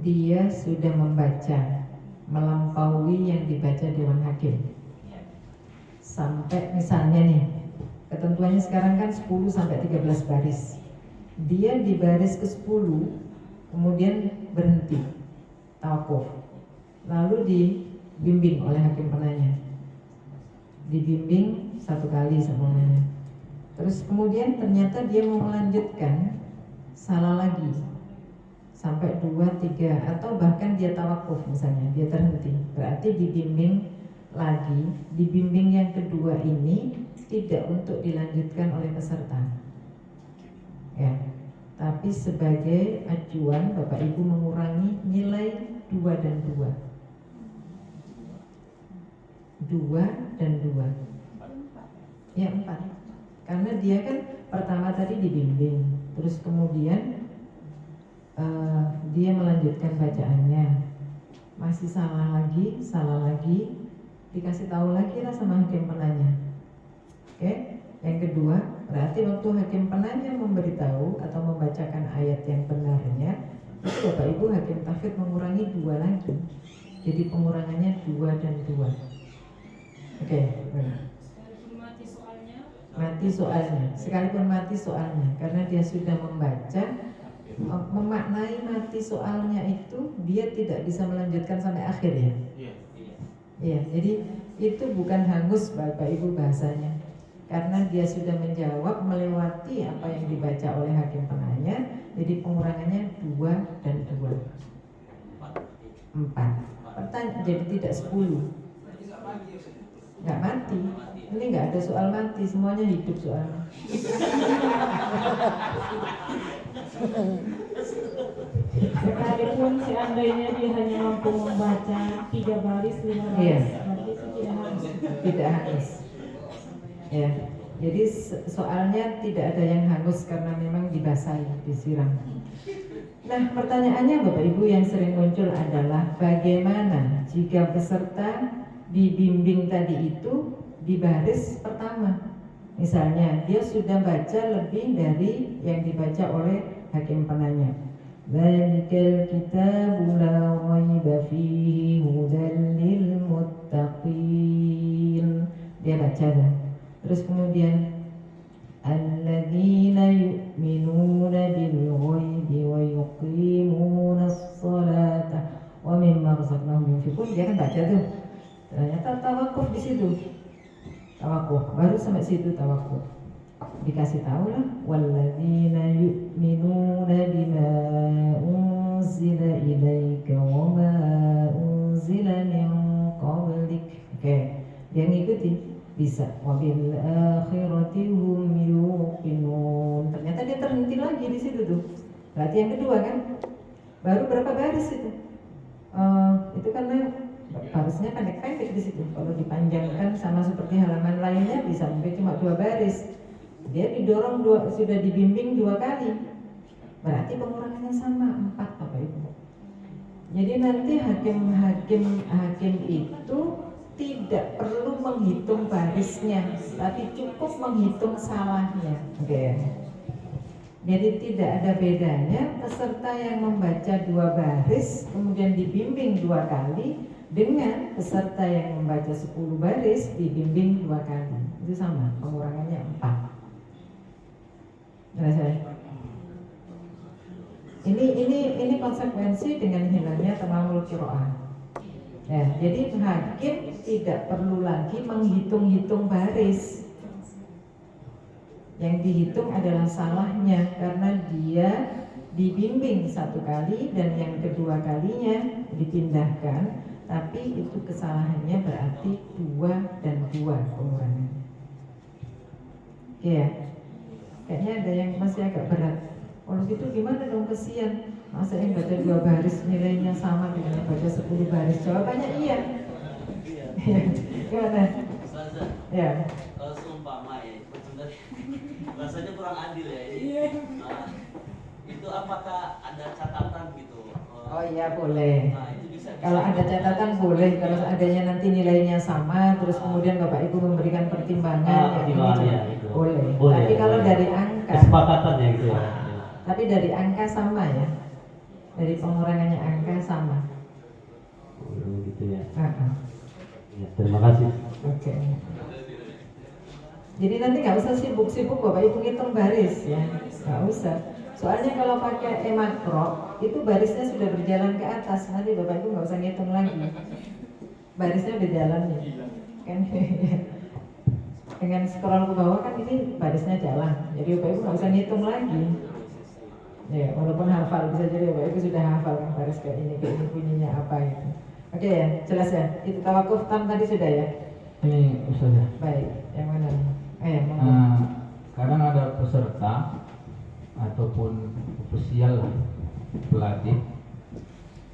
Dia sudah membaca melampaui yang dibaca Dewan Hakim sampai misalnya nih, ketentuannya sekarang kan 10 sampai 13 baris. Dia di baris ke-10 kemudian berhenti tawakuf, lalu dibimbing oleh hakim penanya, dibimbing 1 kali semuanya. Terus kemudian ternyata dia mau melanjutkan salah lagi sampai 2, 3 atau bahkan dia tawakuf misalnya, dia terhenti, berarti dibimbing lagi. Dibimbing yang kedua ini tidak untuk dilanjutkan oleh peserta, ya, tapi sebagai acuan Bapak Ibu mengurangi nilai 2 dan 2 dan 2 ya 4, karena dia kan pertama tadi dibimbing, terus kemudian dia melanjutkan bacaannya, masih salah lagi, dikasih tahu lagi lah sama hakim penanya. Oke, yang kedua berarti waktu hakim penanya memberitahu atau membacakan ayat yang benarnya, itu Bapak Ibu hakim tahfidz mengurangi 2 lagi, jadi pengurangannya 2 dan 2. Oke, mati soalnya, sekalipun mati soalnya, karena dia sudah membaca, memaknai mati soalnya itu dia tidak bisa melanjutkan sampai akhir ya. Iya, jadi itu bukan hangus Bapak Ibu bahasanya, karena dia sudah menjawab melewati apa yang dibaca oleh hakim penanya, jadi pengurangannya 2 dan 2 4. Pertanyaan jadi tidak 10. Nggak mati. Ini nggak ada soal mati, semuanya hidup soalnya. Sekalipun seandainya dia hanya mampu membaca 3 baris, 5 baris, Iya. berarti itu tidak harus. Tidak hangus. Ya, jadi soalnya tidak ada yang hangus karena memang dibasahi, disiram. Nah, pertanyaannya Bapak Ibu yang sering muncul adalah bagaimana jika peserta dibimbing tadi itu di baris pertama. Misalnya dia sudah baca lebih dari yang dibaca oleh hakim penanya. Dzalikal kitabu la raiba fihi hudan lil muttaqin. Dia baca dah. Terus kemudian alladzina yu'minuna bil ghaibi wa yuqimunas salata wa mimma razaqnahum yunfiqun. Dia kan baca tuh. Ternyata tawakuf di situ. Tawakuf baru sampai situ tawakuf. Dikasih tahu lah walladzina yu'minuna bima unzila ilaika wa ma unzila min qablik. Oke, yang ngikuti bisa wabil akhirati hum yuqinun. Ternyata dia terhenti lagi di situ tuh. Berarti yang kedua kan? Baru berapa baris itu? Itu karena barisnya pendek-pendek di situ. Kalau dipanjangkan sama seperti halaman lainnya bisa sampai cuma 2 baris. Dia didorong sudah dibimbing 2 kali. Berarti pengurangannya sama 4 Bapak Ibu. Jadi nanti hakim itu tidak perlu menghitung barisnya, tapi cukup menghitung salahnya. Oke. Jadi tidak ada bedanya peserta yang membaca 2 baris kemudian dibimbing 2 kali dengan peserta yang membaca 10 baris dibimbing 2 kali. Itu sama, pengurangannya 4. Jelas ya? Ini konsekuensi dengan hilangnya tamamul qiraah. Ya, jadi hakim tidak perlu lagi menghitung-hitung baris. Yang dihitung adalah salahnya karena dia dibimbing 1 kali dan yang kedua kalinya dipindahkan, tapi itu kesalahannya berarti 2 dan 2 pengurangannya. Oke ya, kayaknya ada yang masih agak berat. Kalau gitu gimana dong, kesian. Masa yang baca 2 baris nilainya sama dengan yang baca 10 baris? Jawabannya iya. Gimana? Ya. Kalau seumpama ya, rasanya kurang adil ya ini. Itu apakah ada catatan gitu? Oh iya boleh. Nah, itu bisa. Kalau ada catatan boleh. Kalau adanya nanti nilainya sama, terus kemudian Bapak Ibu memberikan pertimbangan, ya, itu. boleh. Boleh. Tapi kalau Boleh. dari angka, Kesepakatan ya gitu ya. tapi dari angka sama ya. Dari pengurangannya angka sama. Oh, gitu ya. Ya, terima kasih. Oke. Jadi nanti nggak usah sibuk-sibuk Bapak Ibu ngitung baris ya, nggak usah. Soalnya kalau pakai e-makro itu barisnya sudah berjalan ke atas, nanti Bapak Ibu nggak usah ngitung lagi. Barisnya udah jalan nih, kan? Dengan scroll ke bawah kan ini barisnya jalan, jadi Bapak Ibu nggak usah ngitung lagi. Ya, walaupun hafal bisa jadi Bapak Ibu sudah hafal kan baris kayak ini bunyinya apa gitu. Oke ya, jelas ya. Itu tawakuf tam tadi sudah ya. Ini Ustazah. Baik, yang mana? Monggo. Kadang ada peserta ataupun ofisial lah, pelatih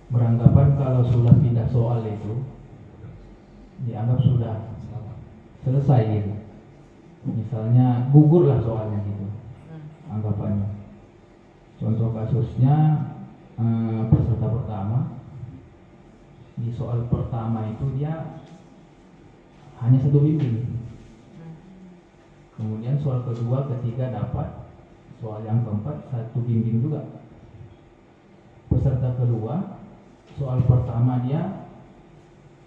beranggapan kalau sudah pindah soal itu dianggap sudah selesai gitu. Misalnya gugur lah soalnya gitu anggapannya. Contoh kasusnya peserta pertama di soal pertama itu dia hanya satu bimbing. Kemudian soal kedua, ketiga dapat, soal yang keempat satu bimbing juga. Peserta kedua soal pertama dia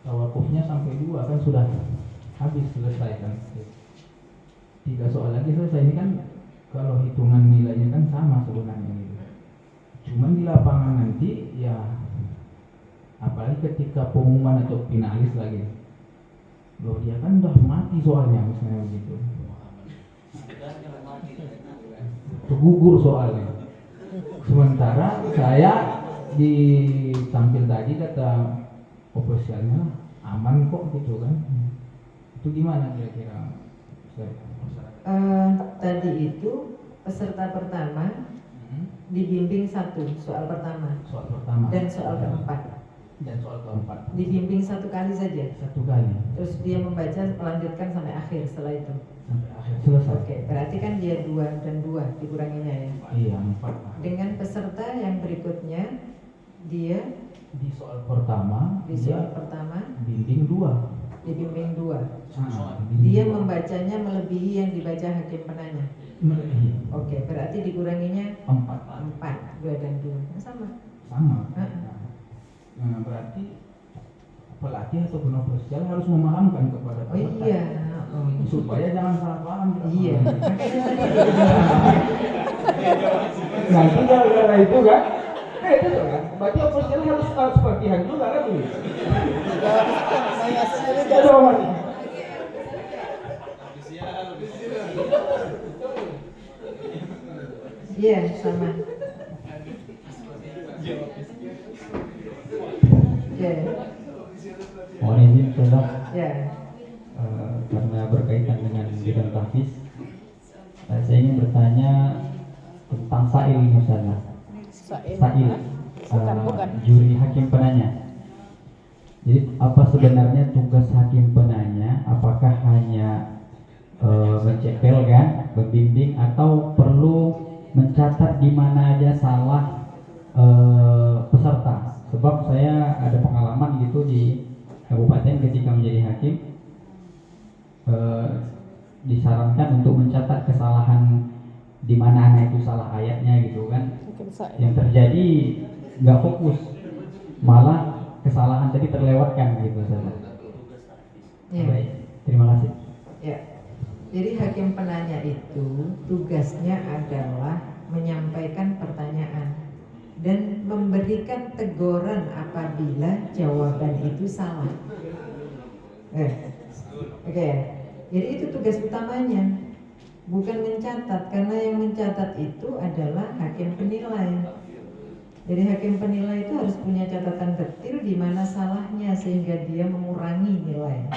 tawakufnya sampai 2 kan sudah habis selesai kan. 3 soal lagi selesai. Ini kan kalau hitungan nilainya kan sama sebenarnya gitu. Cuman di lapangan nanti ya apalagi ketika pengumuman atau finalis lagi, loh dia kan udah mati soalnya misalnya begitu, gugur soalnya. Sementara saya ditampil tadi kata ofisialnya aman kok gitu kan. Itu gimana kira-kira? Tadi itu peserta pertama dibimbing 1 soal pertama dan soal keempat dibimbing 1 kali saja, 1 kali, terus dia membaca melanjutkan sampai akhir. Setelah itu sampai akhir selesai. Oke, berarti kan dia 2 dan 2 dikuranginya ya. Iya, 4. Dengan peserta yang berikutnya dia Di soal pertama bimbing 2. dibimbing 2. Dia membacanya melebihi yang dibaca hakim penanya. Melebihi. Oke, berarti dikuranginya 4. 2 dan 2. Sama. Berarti pelatih ataupun ofisial harus memahamkan kepada Oh peserta. iya. Supaya jangan salah paham. Iya. Nanti gara-gara itu kan, itu tuh kan, berarti ofisial harus pelatihan juga kan tuh. Iya, sama. Ya. Mohon izin Ustazah, Ya. karena berkaitan dengan bidang tahfiz, saya ingin bertanya tentang sa'il ini Ustazah. Sa'il, juri hakim penanya. Jadi apa sebenarnya tugas hakim penanya? Apakah hanya mencepelkan, membimbing, atau perlu mencatat di mana aja salah peserta? Sebab saya ada pengalaman gitu di kabupaten ketika menjadi hakim, disarankan untuk mencatat kesalahan di mana anak itu salah ayatnya gitu kan. Yang terjadi nggak fokus, malah kesalahan tadi terlewatkan gitu saja. Ya. Baik, terima kasih. Ya. Jadi hakim penanya itu tugasnya adalah menyampaikan pertanyaan dan memberikan teguran apabila jawaban itu salah. Oke. Jadi itu tugas utamanya, bukan mencatat, karena yang mencatat itu adalah hakim penilai. Jadi hakim penilai itu harus punya catatan detail di mana salahnya sehingga dia mengurangi nilai.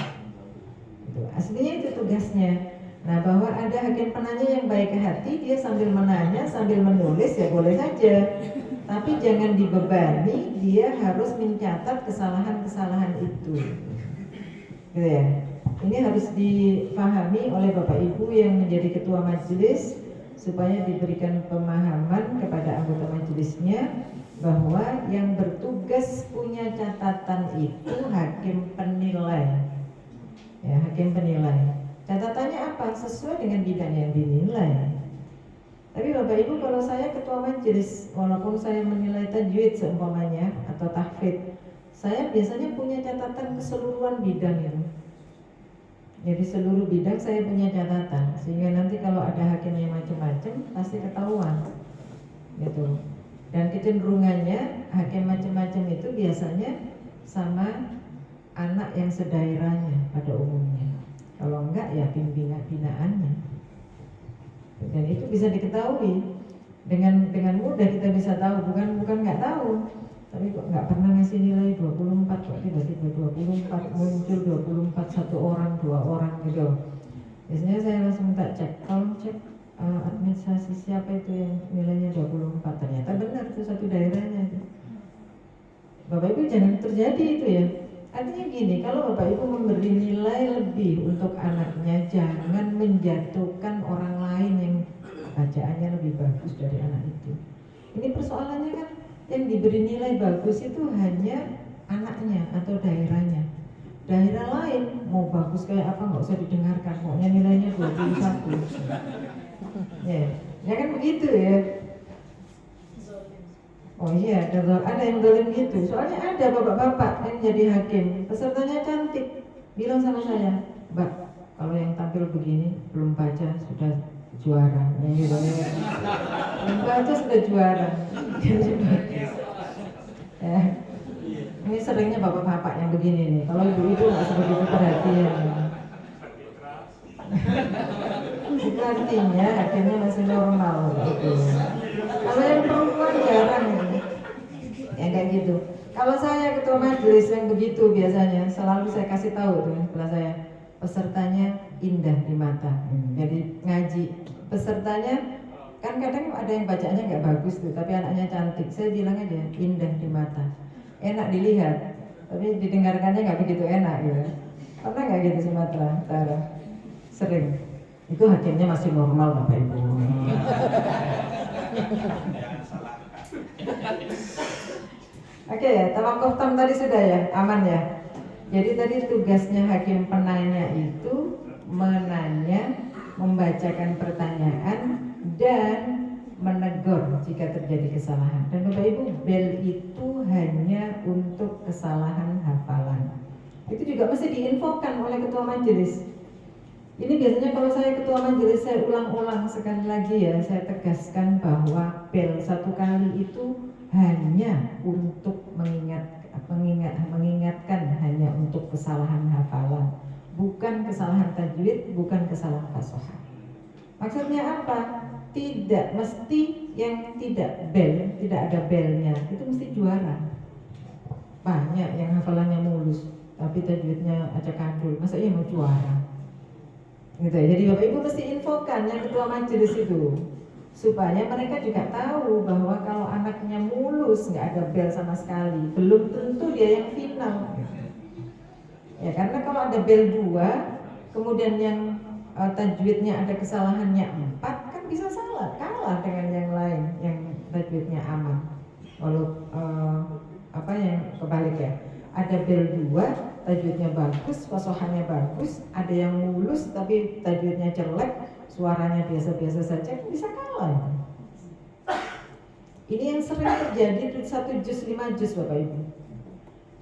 Itu aslinya itu tugasnya. Nah, bahwa ada hakim penanya yang baik hati, dia sambil menanya, sambil menulis ya boleh saja. Tapi jangan dibebani, dia harus mencatat kesalahan-kesalahan itu. Gitu ya. Ini harus dipahami oleh Bapak Ibu yang menjadi ketua majelis supaya diberikan pemahaman kepada anggota majelisnya bahwa yang bertugas punya catatan itu hakim penilai. Ya, hakim penilai. Catatannya apa? Sesuai dengan bidang yang dinilai. Tapi Bapak Ibu, kalau saya ketua majelis, walaupun saya menilai tajwid seumpamanya atau tahfidz, saya biasanya punya catatan keseluruhan bidang itu. Jadi seluruh bidang saya punya catatan, sehingga nanti kalau ada hakim yang macam-macam pasti ketahuan, gitu. Dan kecenderungannya hakim macam-macam itu biasanya sama anak yang sedaerahnya pada umumnya. Kalau enggak ya binaannya. Dan itu bisa diketahui Dengan mudah kita bisa tahu, bukan nggak tahu, tapi kok nggak pernah ngasih nilai 24, kok tiba-tiba 24 muncul 24 satu orang, dua orang gitu. Biasanya saya langsung tak cek, kalau cek administrasi siapa itu yang nilainya 24, ternyata benar itu satu daerahnya itu. Bapak Ibu jangan terjadi itu ya. Artinya gini, kalau Bapak Ibu memberi nilai lebih untuk anaknya, jangan menjatuhkan orang lain yang bacaannya lebih bagus dari anak itu. Ini persoalannya kan yang diberi nilai bagus itu hanya anaknya atau daerahnya. Daerah lain mau bagus kayak apa nggak usah didengarkan, pokoknya nilainya 21. Ya kan begitu ya. Oh iya, ada yang dolim gitu. Soalnya ada bapak-bapak yang jadi hakim, pesertanya cantik, bilang sama saya, Mbak, kalau yang tampil begini belum baca sudah juara. Belum baca sudah juara. Ya. Ini seringnya bapak-bapak yang begini nih. Kalau ibu-ibu nggak sebegitu perhatian. Itu artinya hakimnya masih normal. Gitu. Kalau yang perempuan jarang yang kayak gitu. Kalau saya ketua majelis yang begitu biasanya selalu saya kasih tahu tuh setelah saya, pesertanya indah di mata. Jadi ngaji pesertanya kan kadang ada yang bacaannya nggak bagus tuh, tapi anaknya cantik. Saya bilang aja indah di mata, enak dilihat, tapi didengarkannya nggak begitu enak ya. Pernah nggak gitu Sumatera Utara? Sering. Itu hakimnya masih normal Bapak Ibu. Oke ya, tawakuf tam tadi sudah ya, aman ya. Jadi tadi tugasnya hakim penanya itu menanya, membacakan pertanyaan dan menegur jika terjadi kesalahan. Dan Bapak Ibu, bel itu hanya untuk kesalahan hafalan. Itu juga mesti diinfokan oleh ketua majelis. Ini biasanya kalau saya ketua majelis, saya ulang-ulang sekali lagi ya, saya tegaskan bahwa bel satu kali itu hanya untuk mengingatkan hanya untuk kesalahan hafalan, bukan kesalahan tajwid, bukan kesalahan fasohah. Maksudnya apa? Tidak mesti yang tidak bel, tidak ada belnya itu mesti juara. Banyak yang hafalannya mulus tapi tajwidnya acak-adul, masa iya mau juara? Gitu ya. Jadi Bapak Ibu mesti infokan yang ketua majelis itu supaya mereka juga tahu bahwa kalau anaknya mulus nggak ada bel sama sekali, belum tentu dia yang final. Ya karena kalau ada bel 2, kemudian yang tajwidnya ada kesalahannya 4, kan bisa salah, kalah dengan yang lain yang tajwidnya aman. Walau yang kebalik ya, ada bel 2, tajwidnya bagus, fasohannya bagus, ada yang mulus tapi tajwidnya jelek, suaranya biasa-biasa saja, bisa kalah. Ini yang sering terjadi di 1 juz 5 juz Bapak Ibu.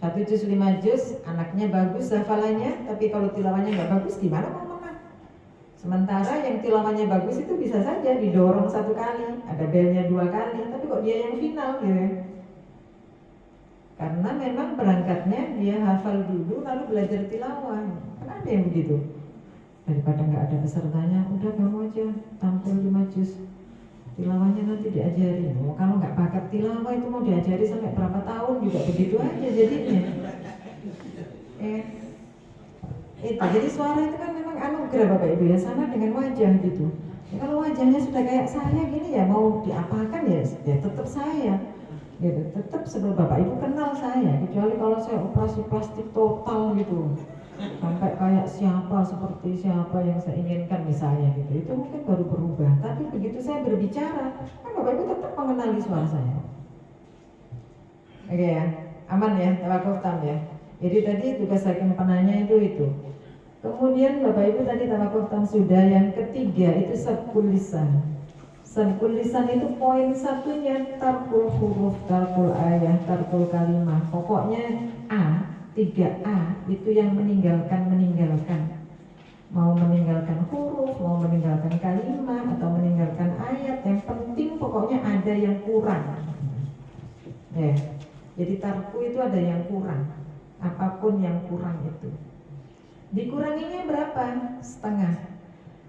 1 juz 5 juz, anaknya bagus hafalannya, tapi kalau tilawahnya nggak bagus gimana mau menang? Sementara yang tilawahnya bagus itu bisa saja didorong 1 kali, ada belnya 2 kali, tapi kok dia yang final gitu. Karena memang berangkatnya dia hafal dulu lalu belajar tilawah. Kan ada yang begitu. Daripada nggak ada pesertanya, udah kamu aja tampil 5 juz. Tilawahnya nanti diajari. Kalau nggak bakat tilawah itu mau diajari sampai berapa tahun juga begitu aja jadinya. Jadi suara itu kan memang anugerah Bapak Ibu ya, sama dengan wajah gitu. Ya, kalau wajahnya sudah kayak saya gini ya, mau diapakan ya tetap saya. Gitu, tetap sebelum Bapak Ibu kenal saya, kecuali kalau saya operasi plastik total gitu, sampai kayak seperti siapa yang saya inginkan misalnya gitu, itu mungkin baru berubah. Tapi begitu saya berbicara, kan Bapak Ibu tetap mengenali suara saya. Oke ya, aman ya, tawakuf tam ya. Jadi tadi tugas hakim penanya itu. Kemudian Bapak Ibu tadi tawakuf tam sudah. Yang ketiga itu sabkul lisan. Sabkul lisan itu poin satunya tarkul huruf, tarkul ayah, tarkul kalimah. Pokoknya 3A itu yang meninggalkan. Mau meninggalkan huruf, mau meninggalkan kalimat, atau meninggalkan ayat, yang penting pokoknya ada yang kurang. Ya, jadi tarku itu ada yang kurang. Apapun yang kurang itu. Dikuranginya berapa? Setengah.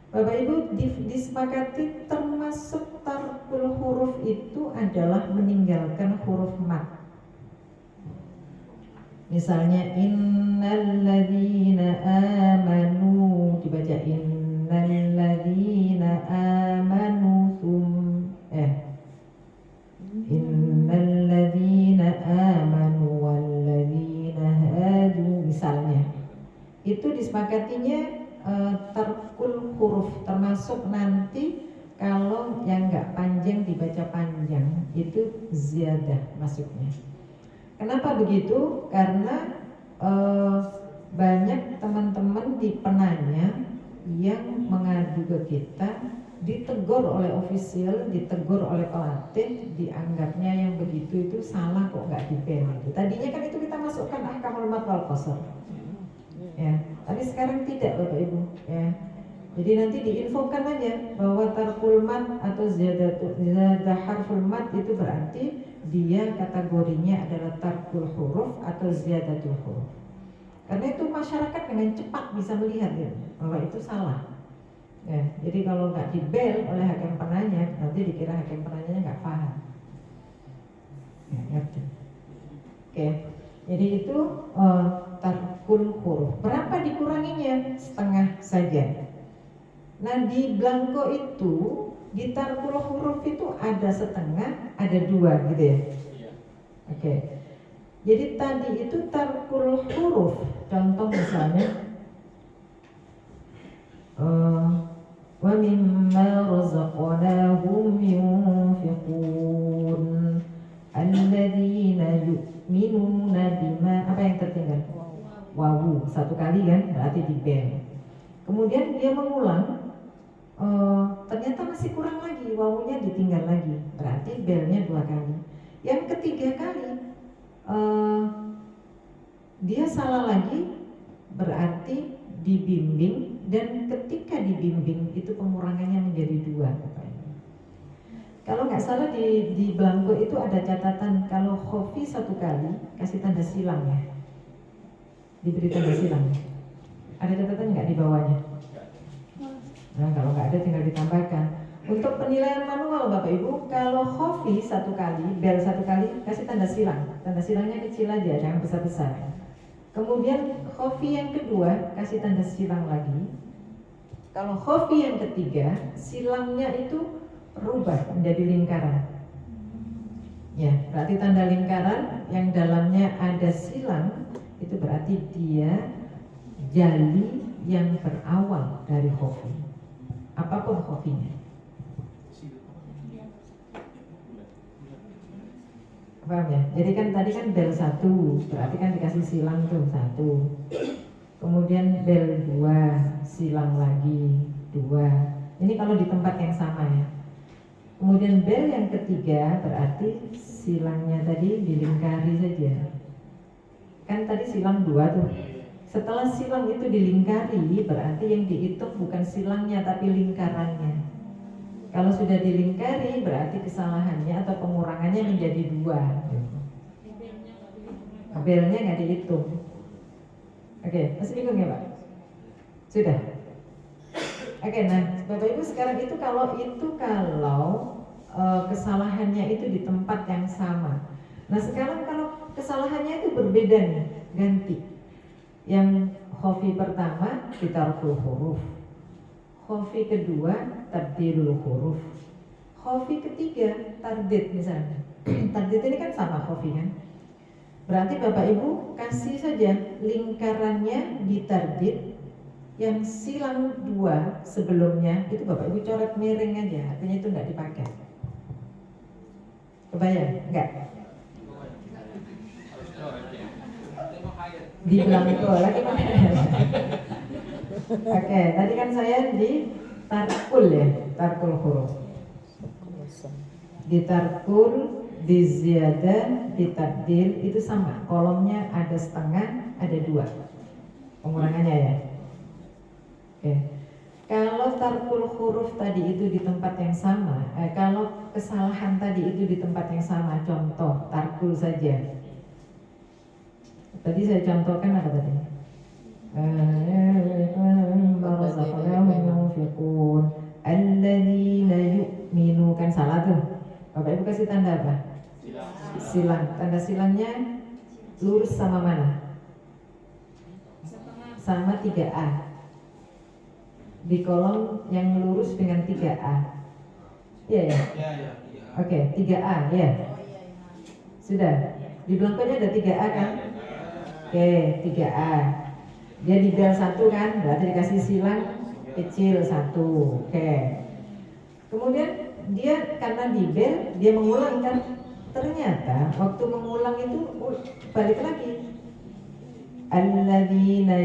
Bapak Ibu disepakati termasuk tarkul huruf itu adalah meninggalkan huruf mat. Misalnya innalladzina amanu dibaca innalladzina amanu innalladzina amanu walladzina hadu misalnya. Itu disepakatinya tarkul huruf, termasuk nanti kalau yang nggak panjang dibaca panjang itu ziyadah masuknya. Kenapa begitu? Karena banyak teman-teman di penanya yang mengadu ke kita, ditegur oleh ofisial, ditegur oleh pelatih, dianggapnya yang begitu itu salah kok nggak di-ban. Tadinya kan itu kita masukkan ahkamul mat wal qasar. Ya, tapi sekarang tidak Bapak Ibu. Ya. Jadi nanti diinfokan aja bahwa tarkul mat atau ziyadah harful mat itu berarti dia kategorinya adalah tarkul huruf atau ziyadatul huruf. Karena itu masyarakat dengan cepat bisa melihat ya, bahwa itu salah. Ya, jadi kalau nggak dibel oleh hakim penanya, nanti dikira hakim penanyanya nggak paham. Ya, ngerti. Oke, jadi itu tarkul huruf. Berapa dikuranginya? Setengah saja. Nah di blanko itu, di tarkul huruf itu ada setengah, ada dua gitu ya. Oke. Jadi tadi itu tarkul huruf. Contoh misalnya wa mimma razaqnahum yunfiqun alladzina yu'minuna bima, apa yang tertinggal? Wawu satu kali kan, berarti di bel. Kemudian dia mengulang, ternyata masih kurang lagi, wawunya ditinggal lagi, berarti belnya dua kali. Yang ketiga kali dia salah lagi, berarti dibimbing, dan ketika dibimbing itu pengurangannya menjadi dua. Kalau nggak salah di blanko itu ada catatan kalau khofi satu kali kasih tanda silang ya, diberi tanda silang. Ada catatan nggak di bawahnya? Nah kalau nggak ada tinggal ditambahkan. Untuk penilaian manual Bapak Ibu, kalau khofi satu kali, bel satu kali, kasih tanda silang. Tanda silangnya kecil aja, jangan besar-besar. Kemudian khofi yang kedua, kasih tanda silang lagi. Kalau khofi yang ketiga, silangnya itu rubah menjadi lingkaran. Ya, berarti tanda lingkaran yang dalamnya ada silang, itu berarti dia jali yang berawal dari khofi. Apapun khofinya. Paham ya? Jadi kan tadi kan bel 1, berarti kan dikasih silang tuh 1. Kemudian bel 2, silang lagi 2. Ini kalau di tempat yang sama ya. Kemudian bel yang ketiga berarti silangnya tadi dilingkari saja. Kan tadi silang 2 tuh. Setelah silang itu dilingkari, berarti yang dihitung bukan silangnya tapi lingkarannya. Kalau sudah dilingkari, berarti kesalahannya atau pengurangannya menjadi 2. Belnya nggak dihitung. Oke, masih bingung ya Pak? Sudah. Oke, nah Bapak Ibu sekarang itu kalau kesalahannya itu di tempat yang sama. Nah sekarang kalau kesalahannya itu berbeda nih, ganti. Yang khofi pertama ditarkul huruf, khofi kedua tabdilul huruf, khofi ketiga tardid misalnya. Tardid ini kan sama khofi kan. Berarti Bapak Ibu kasih saja lingkarannya di tardid, yang silang 2 sebelumnya itu Bapak Ibu coret miring aja, artinya itu nggak dipakai. Kebayang? Enggak? Di blanko lagi mana? Oke, tadi kan saya di tarkul ya, tarkul huruf. Di tarkul, di ziyadah, di tabdil itu sama. Kolomnya ada setengah, ada 2. Pengurangannya ya. Oke. Kalau tarkul huruf tadi itu di tempat yang sama, kalau kesalahan tadi itu di tempat yang sama, contoh tarkul saja. Tadi saya contohkan apa tadi? Alladzina yu'minu, kan salah tuh. Bapak Ibu kasih tanda apa? Silang. Tanda silangnya lurus sama mana? Sama 3A. Di kolom yang lurus dengan 3A. Iya ya? Ya. Oke, 3A ya. Sudah. Di belangkonya ada 3A kan? Oke, 3A. Dia di bel 1 kan? Berarti dikasih silang kecil 1. Oke. Kemudian dia karena di bel dia mengulang kan? Ternyata waktu mengulang itu balik lagi. Alladzina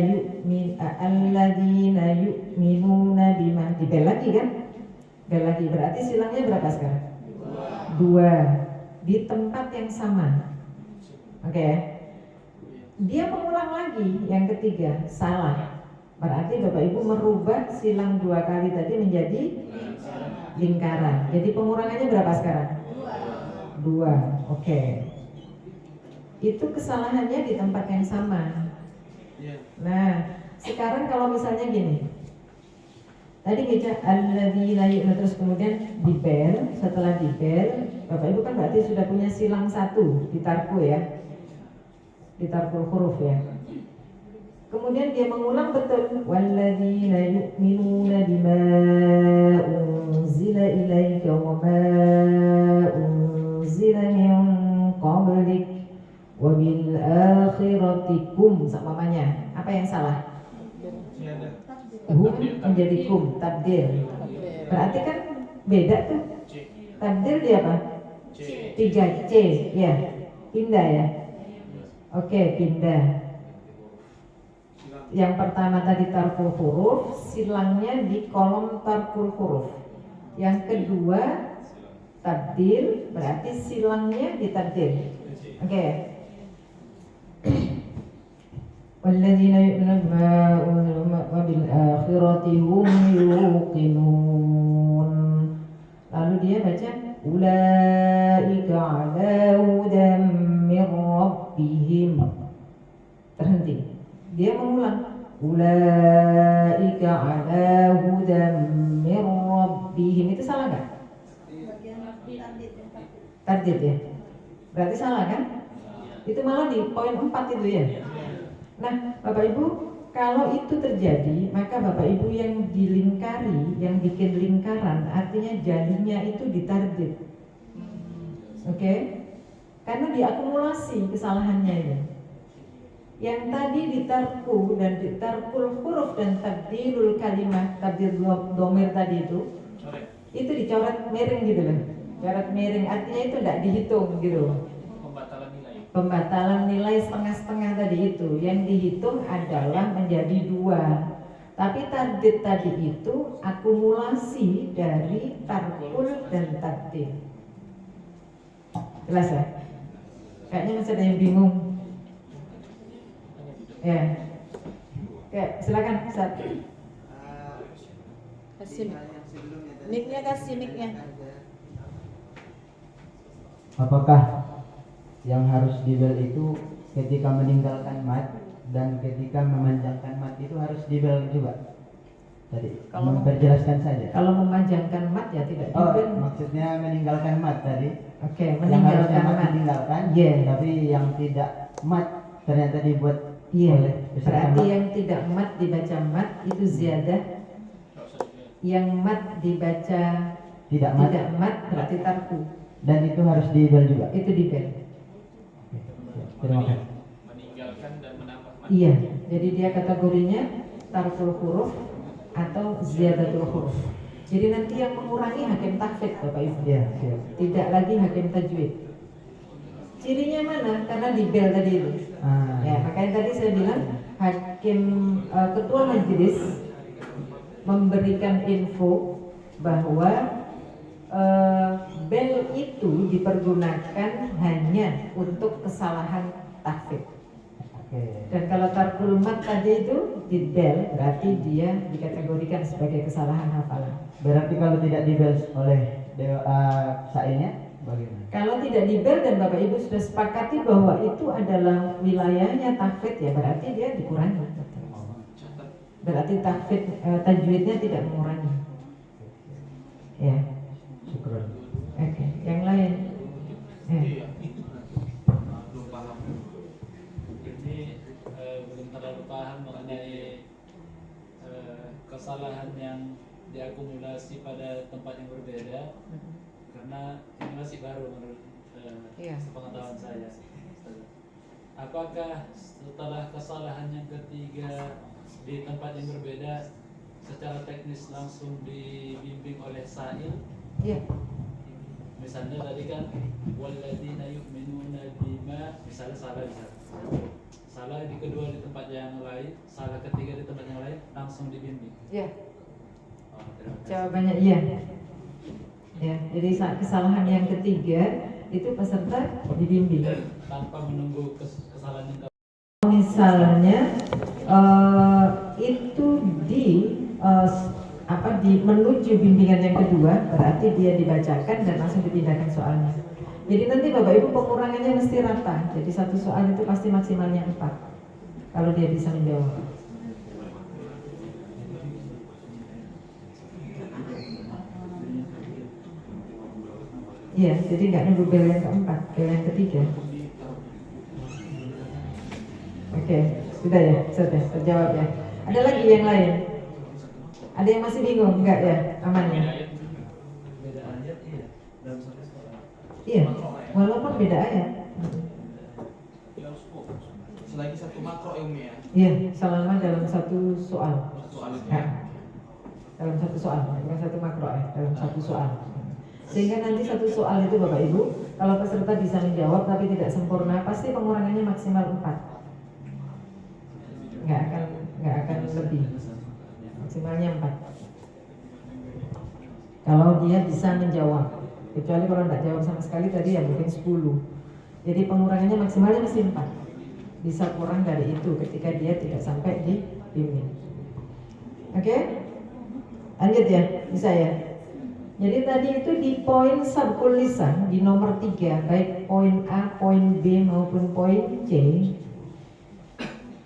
yu'minuna bima, di bel lagi kan? Bel lagi, berarti silangnya berapa sekarang? 2 di tempat yang sama. Oke. Dia mengulang lagi yang ketiga, salah. Berarti Bapak Ibu merubah silang 2 kali tadi menjadi lingkaran. Jadi pengurangannya berapa sekarang? 2. Oke. Itu kesalahannya di tempat yang sama. Nah, sekarang kalau misalnya gini. Tadi kita alladzina yu'minuna, terus kemudian di bel, setelah di bel, Bapak Ibu kan berarti sudah punya silang 1 di tarku ya. Di tarku huruf ya. Kemudian dia mengulang betul walladzina yu'minuna bima unzila ilaika wa ma unzila min qablik wa bil akhirati kum, samanya. Apa yang salah? Hum menjadi kum, tabdil. Berarti kan beda tuh. Tabdil dia apa? 3C ya. Pindah ya. Oke, pindah. Yang pertama tadi tarkul huruf, silangnya di kolom tarkul huruf. Yang kedua tabdil, berarti silangnya di tabdil. Oke. Walladzina yu'minuna bima unzila wa bil akhirati hum yuqinun. Lalu dia baca ulaika ala hudan min rabbihim. Terhenti. Dia mengulang ulaika ala hudan min rabbihim. Itu salah nggak? Tardid ya. Berarti salah kan? Itu malah di poin 4 itu ya. Nah, Bapak Ibu, kalau itu terjadi, maka Bapak Ibu yang dilingkari, yang bikin lingkaran, artinya jadinya itu ditardid. Oke? Karena diakumulasi kesalahannya ini. Yang tadi ditarku dan ditarkul huruf dan tabdilul kalimah, tabdil domir tadi itu dicoret miring gitu loh. Coret miring artinya itu tidak dihitung gitu. Pembatalan nilai setengah-setengah tadi itu yang dihitung adalah menjadi 2. Tapi tardid tadi itu akumulasi dari tarkul dan tabdil. Jelas ya? Kayaknya masih ada yang bingung. Ya. Oke, silakan Ustaz. Kasih mic-nya, kasih mic-nya. Apakah yang harus dibel itu ketika meninggalkan mat dan ketika memanjangkan mat itu harus dibel juga? Tadi memperjelaskan saja. Kalau memanjangkan mat ya tidak dibel. Maksudnya meninggalkan mat tadi. Oke, meninggalkan mat meninggalkan. Yeah. Tapi yang tidak mat ternyata dibuat oleh berarti mat. Yang tidak mat dibaca mat itu ziyadah. Yang mat dibaca tidak mat berarti tarku. Dan itu harus dibel juga. Itu dibel. Terima kasih. Meninggalkan dan menambah mat. Iya, jadi dia kategorinya tarkul huruf atau ziyadatul huruf. Jadi nanti yang mengurangi hakim tahfidz Bapak Ibu. Ya, tidak lagi hakim tajwid. Cirinya mana? Karena di bel tadi itu. Ya, makanya tadi saya bilang hakim ketua majelis memberikan info bahwa bel itu dipergunakan hanya untuk kesalahan tahfidz. Dan kalau tarkul mat tadi itu di bel, berarti dia dikategorikan sebagai kesalahan hafalan. Berarti kalau tidak dibel oleh sainnya bagaimana? Kalau tidak dibel dan Bapak Ibu sudah sepakati bahwa itu adalah wilayahnya tahfidz, ya berarti dia dikurangi. Berarti tahfidz tajwidnya tidak mengurangi. Ya. Syukur. Oke, yang lain. saja, karena ini masih baru menurut sepengetahuan saya. Apakah setelah kesalahan yang ketiga di tempat yang berbeda, secara teknis langsung dibimbing oleh sa'il? Iya. Misalnya tadi kan walladzina yu'minuna bima, misalnya salah di satu, salah di kedua di tempat yang lain, salah ketiga di tempat yang lain, langsung dibimbing. Iya. Oh, terima kasih. Jawabannya iya. Ya, jadi saat kesalahan yang ketiga itu peserta dibimbing. Tanpa menunggu kesalahan yang Misalnya itu di menuju bimbingan yang kedua, berarti dia dibacakan dan langsung dipindahkan soalnya. Jadi nanti Bapak Ibu pengurangannya mesti rata. Jadi satu soal itu pasti maksimalnya 4 kalau dia bisa menjawab. Iya, jadi nggak nunggu bel yang keempat, bel yang ketiga. Oke, sudah ya, sudah terjawab ya. Ada lagi yang lain? Ada yang masih bingung? Enggak ya, aman ya? beda ayat, iya, dalam satu soal. Iya, walaupun beda ayat. Selagi satu makro ilmu ya. Iya, selama dalam satu soal. Soal itu. Ya. Dalam satu soal, bukan satu makro ya, dalam satu soal. Sehingga nanti satu soal itu Bapak Ibu, kalau peserta bisa menjawab tapi tidak sempurna, pasti pengurangannya maksimal 4. Nggak akan lebih. Maksimalnya 4. Kalau dia bisa menjawab, kecuali kalau tidak jawab sama sekali tadi ya mungkin 10. Jadi pengurangannya maksimalnya mesti 4. Bisa kurang dari itu ketika dia tidak sampai di bimbing. Oke? Lanjut ya, bisa ya. Jadi tadi itu di poin sabkul lisan di nomor 3, baik poin A, poin B maupun poin C.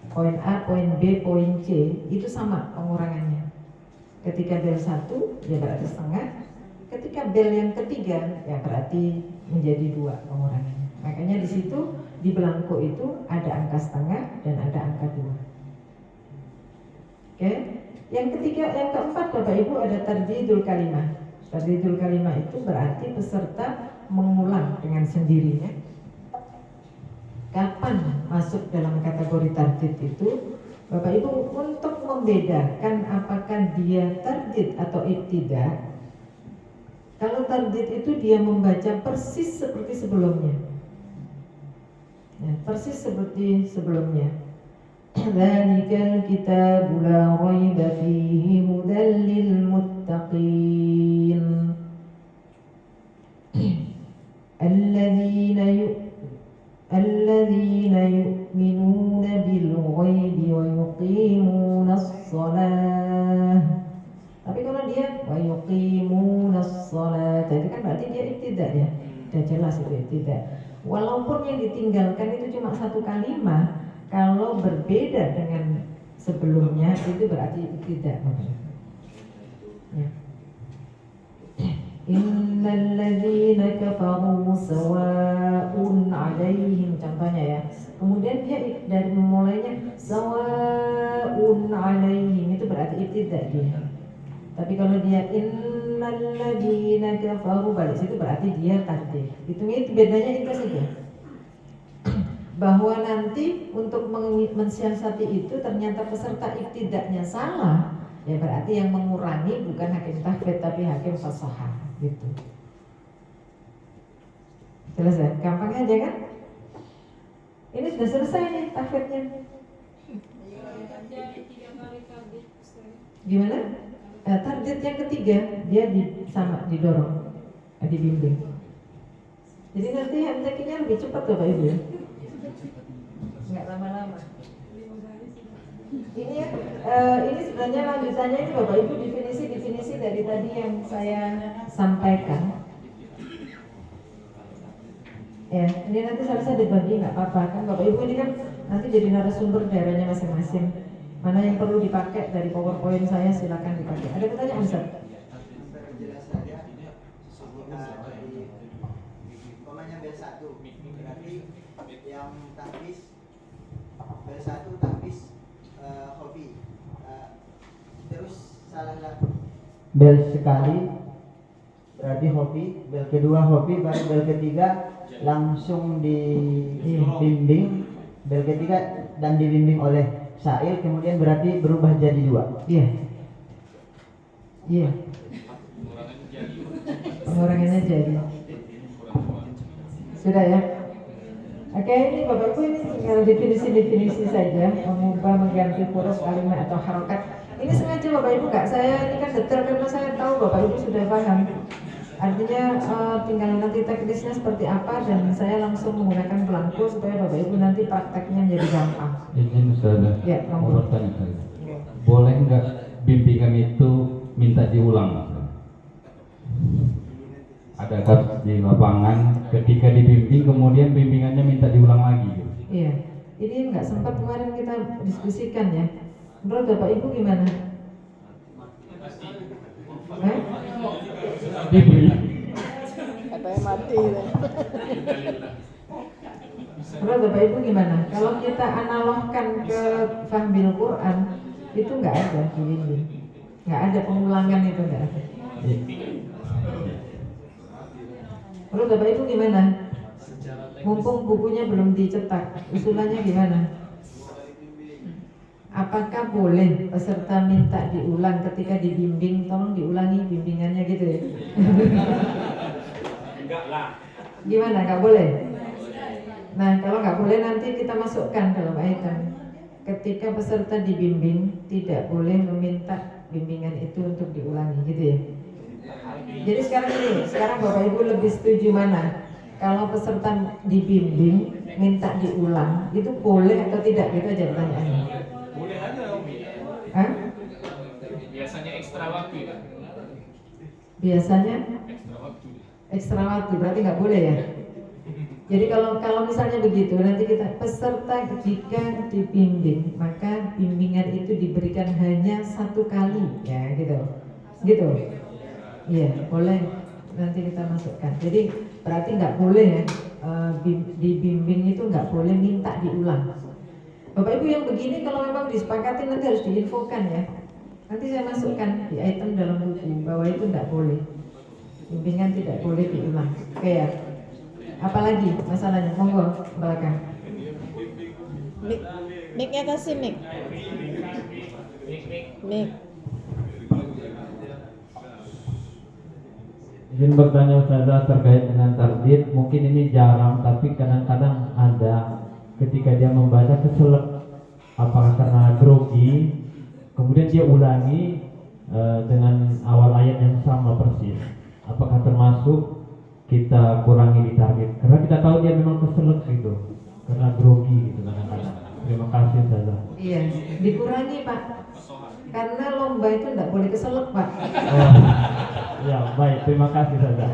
Poin A, poin B, poin C itu sama pengurangannya. Ketika bel 1 ya berarti setengah. Ketika bel yang ketiga ya berarti menjadi 2 pengurangannya. Makanya di situ di belangko itu ada angka setengah dan ada angka 2. Oke. Yang ketiga, yang keempat Bapak Ibu ada tardidul kalimah. Tardidul kalimah itu berarti peserta mengulang dengan sendirinya. Kapan masuk dalam kategori tardid itu? Bapak Ibu untuk membedakan apakah dia tardid atau ibtidah. Kalau tardid itu dia membaca persis seperti sebelumnya. Ya, persis seperti sebelumnya. Dzalikal kitabu la raiba fihi hudal lil muttaqin. Alladzina yu'minuna bil ghaibi wa yuqimunas shalah. Tapi kalau dia wa yuqimunas shalah, itu kan berarti dia ibtidah ya. Sudah jelas itu ibtidah. Walaupun yang ditinggalkan itu cuma satu kalimat, kalau berbeda dengan sebelumnya itu berarti tidak. Ya. Innal ladzina kafaru sawa'un 'alaihim, contohnya ya. Kemudian dia dari mulainya sawa'un 'alaihim itu berarti tidak dia. Tapi kalau dia innal ladzina kafaru balik situ berarti dia tadi. Hitungnya itu bedanya itu saja. Bahwa nanti untuk mensiasati itu ternyata peserta ibtidaknya salah, ya berarti yang mengurangi bukan hakim tahfidz tapi hakim fasahah gitu. Jelas ya? Gampang aja kan? Ini sudah selesai nih tahfidznya. Gimana? Tardid yang ketiga dia didorong, dibimbing. Jadi nanti MTQ-nya lebih cepat Bapak Ibu ya. Nggak lama-lama. Ini ya, ini sebenarnya lanjutannya ini Bapak Ibu definisi dari tadi yang saya sampaikan. Ya, ini nanti selesai dibagi nggak apa-apa kan Bapak Ibu ini kan nanti jadi narasumber daerahnya masing-masing. Mana yang perlu dipakai dari PowerPoint saya silakan dipakai. Ada pertanyaan Ustaz? Umpamanya bel 1 berarti yang tahfiz bel 1 tahfiz hobi terus salah bel sekali berarti hobi, bel kedua hobi, baru bel ketiga langsung dibimbing, bel ketiga dan dibimbing oleh Sa'il, kemudian berarti berubah jadi 2. Iya. Iya. Pengurangannya jadi. Sudah ya. Oke, ini Bapak Ibu ini tinggal definisi-definisi saja, mengubah, mengganti huruf, kalimat atau harokat. Ini sengaja Bapak Ibu Kak, saya ini kan detail karena saya tahu Bapak Ibu sudah paham. Artinya tinggal nanti teknisnya seperti apa dan saya langsung menggunakan belangko supaya Bapak Ibu nanti prakteknya menjadi gampang. Izin Ustazah, Ya, mau monggo. bertanya saya. Boleh nggak bimbingan itu minta diulang? Ada kasus di lapangan ketika dibimbing kemudian bimbingannya minta diulang lagi gitu. Iya, ini nggak sempat kemarin kita diskusikan ya. Menurut Bapak Ibu gimana? Diberi. Katanya mati. Menurut Bapak Ibu gimana? Kalau kita analogkan ke fahmil Quran, itu nggak ada ini, nggak ada pengulangan, itu nggak ada. Menurut Bapak Ibu gimana? Mumpung bukunya belum dicetak, usulannya gimana? Apakah boleh peserta minta diulang ketika dibimbing? Tolong diulangi bimbingannya gitu ya? Enggak lah. Gimana? Nggak boleh? Nah, kalau nggak boleh nanti kita masukkan dalam item. Ketika peserta dibimbing, tidak boleh meminta bimbingan itu untuk diulangi, gitu ya? Jadi sekarang Bapak Ibu lebih setuju mana? Kalau peserta dibimbing minta diulang, itu boleh atau tidak? Gitu aja pertanyaannya. Boleh aja Umi. Hah? Biasanya ekstra waktu ya. Biasanya Ekstra waktu. ekstra waktu, berarti nggak boleh ya? Jadi kalau misalnya begitu, nanti kita peserta jika dibimbing, maka bimbingan itu diberikan hanya 1 kali, ya gitu. Gitu. Iya, boleh, nanti kita masukkan. Jadi berarti nggak boleh ya, dibimbing itu nggak boleh minta diulang. Bapak Ibu yang begini kalau memang disepakati nanti harus diinfokan ya. Nanti saya masukkan di item dalam buku bahwa itu nggak boleh. Bimbingan tidak boleh diulang. Oke ya. Apalagi masalahnya? Monggo belakang. Mic-nya kasih mic. Mic. Izin bertanya Ustazah terkait dengan tardid, mungkin ini jarang tapi kadang-kadang ada ketika dia membaca keselak, apakah karena grogi, kemudian dia ulangi dengan awal ayat yang sama persis, apakah termasuk kita kurangi di target? Karena kita tahu dia memang keselak gitu, karena grogi gitu kadang-kadang. Terima kasih Ustazah. Iya, dikurangi Pak. Karena lomba itu tidak boleh keselak Pak. Oh, ya baik, terima kasih Ustazah.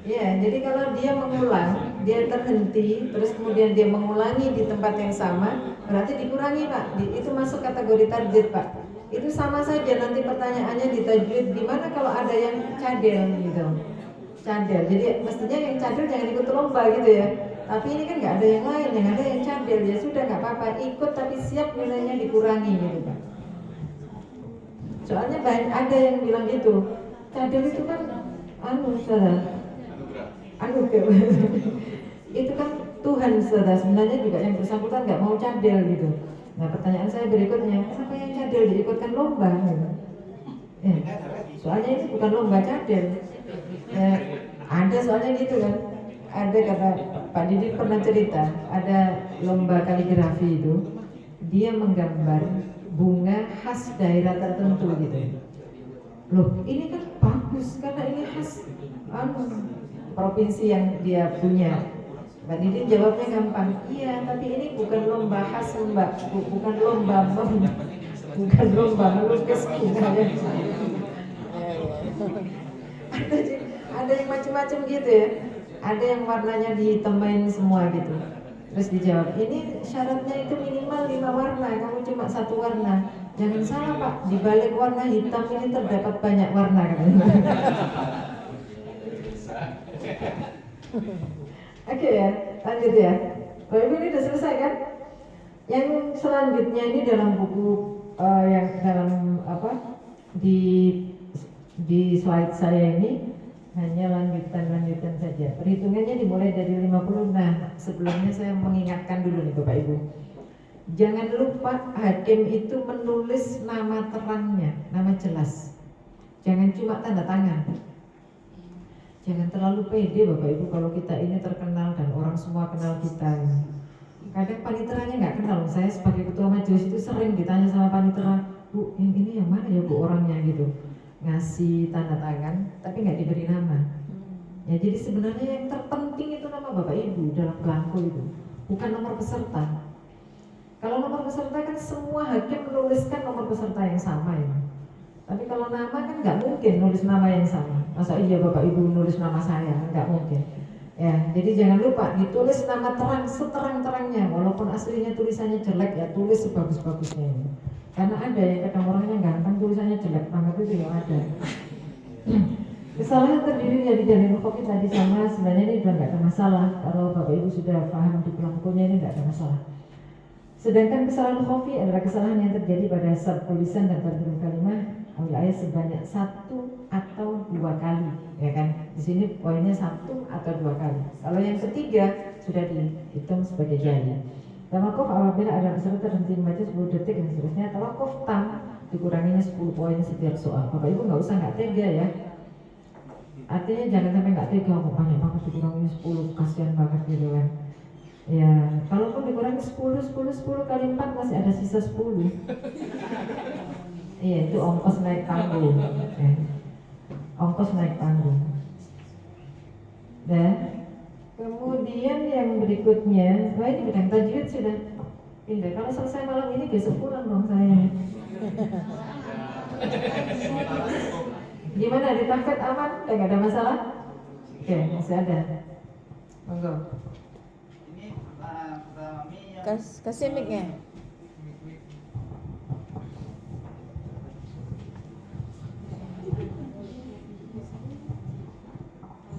Iya, jadi kalau dia mengulang, dia terhenti, terus kemudian dia mengulangi di tempat yang sama, berarti dikurangi Pak. Itu masuk kategori target Pak. Itu sama saja nanti pertanyaannya di tajwid, gimana kalau ada yang cadel gitu. Cadel, jadi mestinya yang cadel jangan ikut lomba gitu ya. Tapi ini kan nggak ada yang lain, yang ada yang cadel, ya sudah nggak apa-apa, ikut tapi siap nilainya dikurangi gitu Pak. Soalnya ada yang bilang gitu, cadel itu kan saudara, itu kan Tuhan saudara, sebenarnya juga yang bersangkutan nggak mau cadel gitu. Nah pertanyaan saya berikutnya, kenapa yang cadel diikutkan lomba gitu? Ya, soalnya ini bukan lomba cadel. Ada soalnya gitu kan. Ada kata Pak Didi pernah cerita, ada lomba kaligrafi itu, dia menggambar bunga khas daerah tertentu gitu. Loh, ini kan bagus karena ini khas provinsi yang dia punya. Pak Didi jawabnya gampang, iya tapi ini bukan lomba khas Mbak, bukan lomba bukan lomba melukis bunganya. Ada yang macam-macam gitu ya. Ada yang warnanya ditemain semua gitu. Terus dijawab, ini syaratnya itu minimal 5 warna, kamu cuma 1 warna. Jangan salah Pak, di balik warna hitam ini terdapat banyak warna katanya. Oke ya, lanjut ya. Bapak Ibu ini udah selesai kan? Yang selanjutnya ini dalam buku yang dalam di di slide saya ini hanya lanjutan saja. Perhitungannya dimulai dari 50. Nah, sebelumnya saya mengingatkan dulu nih Bapak Ibu. Jangan lupa hakim itu menulis nama terangnya, nama jelas. Jangan cuma tanda tangan. Jangan terlalu pede Bapak Ibu kalau kita ini terkenal dan orang semua kenal kita. Kadang paniteranya nggak kenal. Saya sebagai ketua majelis itu sering ditanya sama panitera, Bu, ini yang mana ya Bu orangnya gitu. Ngasih tanda tangan tapi nggak diberi nama. Ya jadi sebenarnya yang terpenting itu nama Bapak Ibu dalam belangko itu, bukan nomor peserta. Kalau nomor peserta kan semua hakim menuliskan nomor peserta yang sama ya. Tapi kalau nama kan nggak mungkin nulis nama yang sama. Masa iya Bapak Ibu nulis nama saya? Nggak mungkin. Ya, jadi jangan lupa ditulis nama terang seterang-terangnya, walaupun aslinya tulisannya jelek ya tulis sebagus-bagusnya ini. Karena ada yang kadang orangnya ganteng tulisannya jelek banget itu yang ada. Kesalahan terdiri dari jalur kopi tadi sama, sebenarnya ini udah nggak ada masalah. Kalau Bapak Ibu sudah paham di belangkonya ini nggak ada masalah. Sedangkan kesalahan kopi adalah kesalahan yang terjadi pada sub tulisan dan tarjum kalimah wilayah sebanyak 1 atau 2 kali, ya kan? Di sini poinnya 1 atau 2 kali. Kalau yang ketiga sudah dihitung sebagai jali. Tawakuf apabila ada peserta terhenti membaca 10 detik dan seterusnya. Tawakuf tam dikuranginya 10 poin setiap soal. Bapak Ibu nggak usah nggak tega ya. Artinya jangan sampai nggak tega, kok banyak banget dikurangi 10, kasihan banget gitu kan. Ya, kalaupun dikurangi 10 kali 4 masih ada sisa 10. Iya, itu ongkos naik panggung. Ongkos naik panggung. Dan kemudian yang berikutnya, wah ini bidang tajwid sudah pindah. Kalau selesai malam ini besok pulang dong saya. Gimana di Tafet aman? Nggak ada masalah? Oke, masih ada. Monggo. Kasih mic-nya.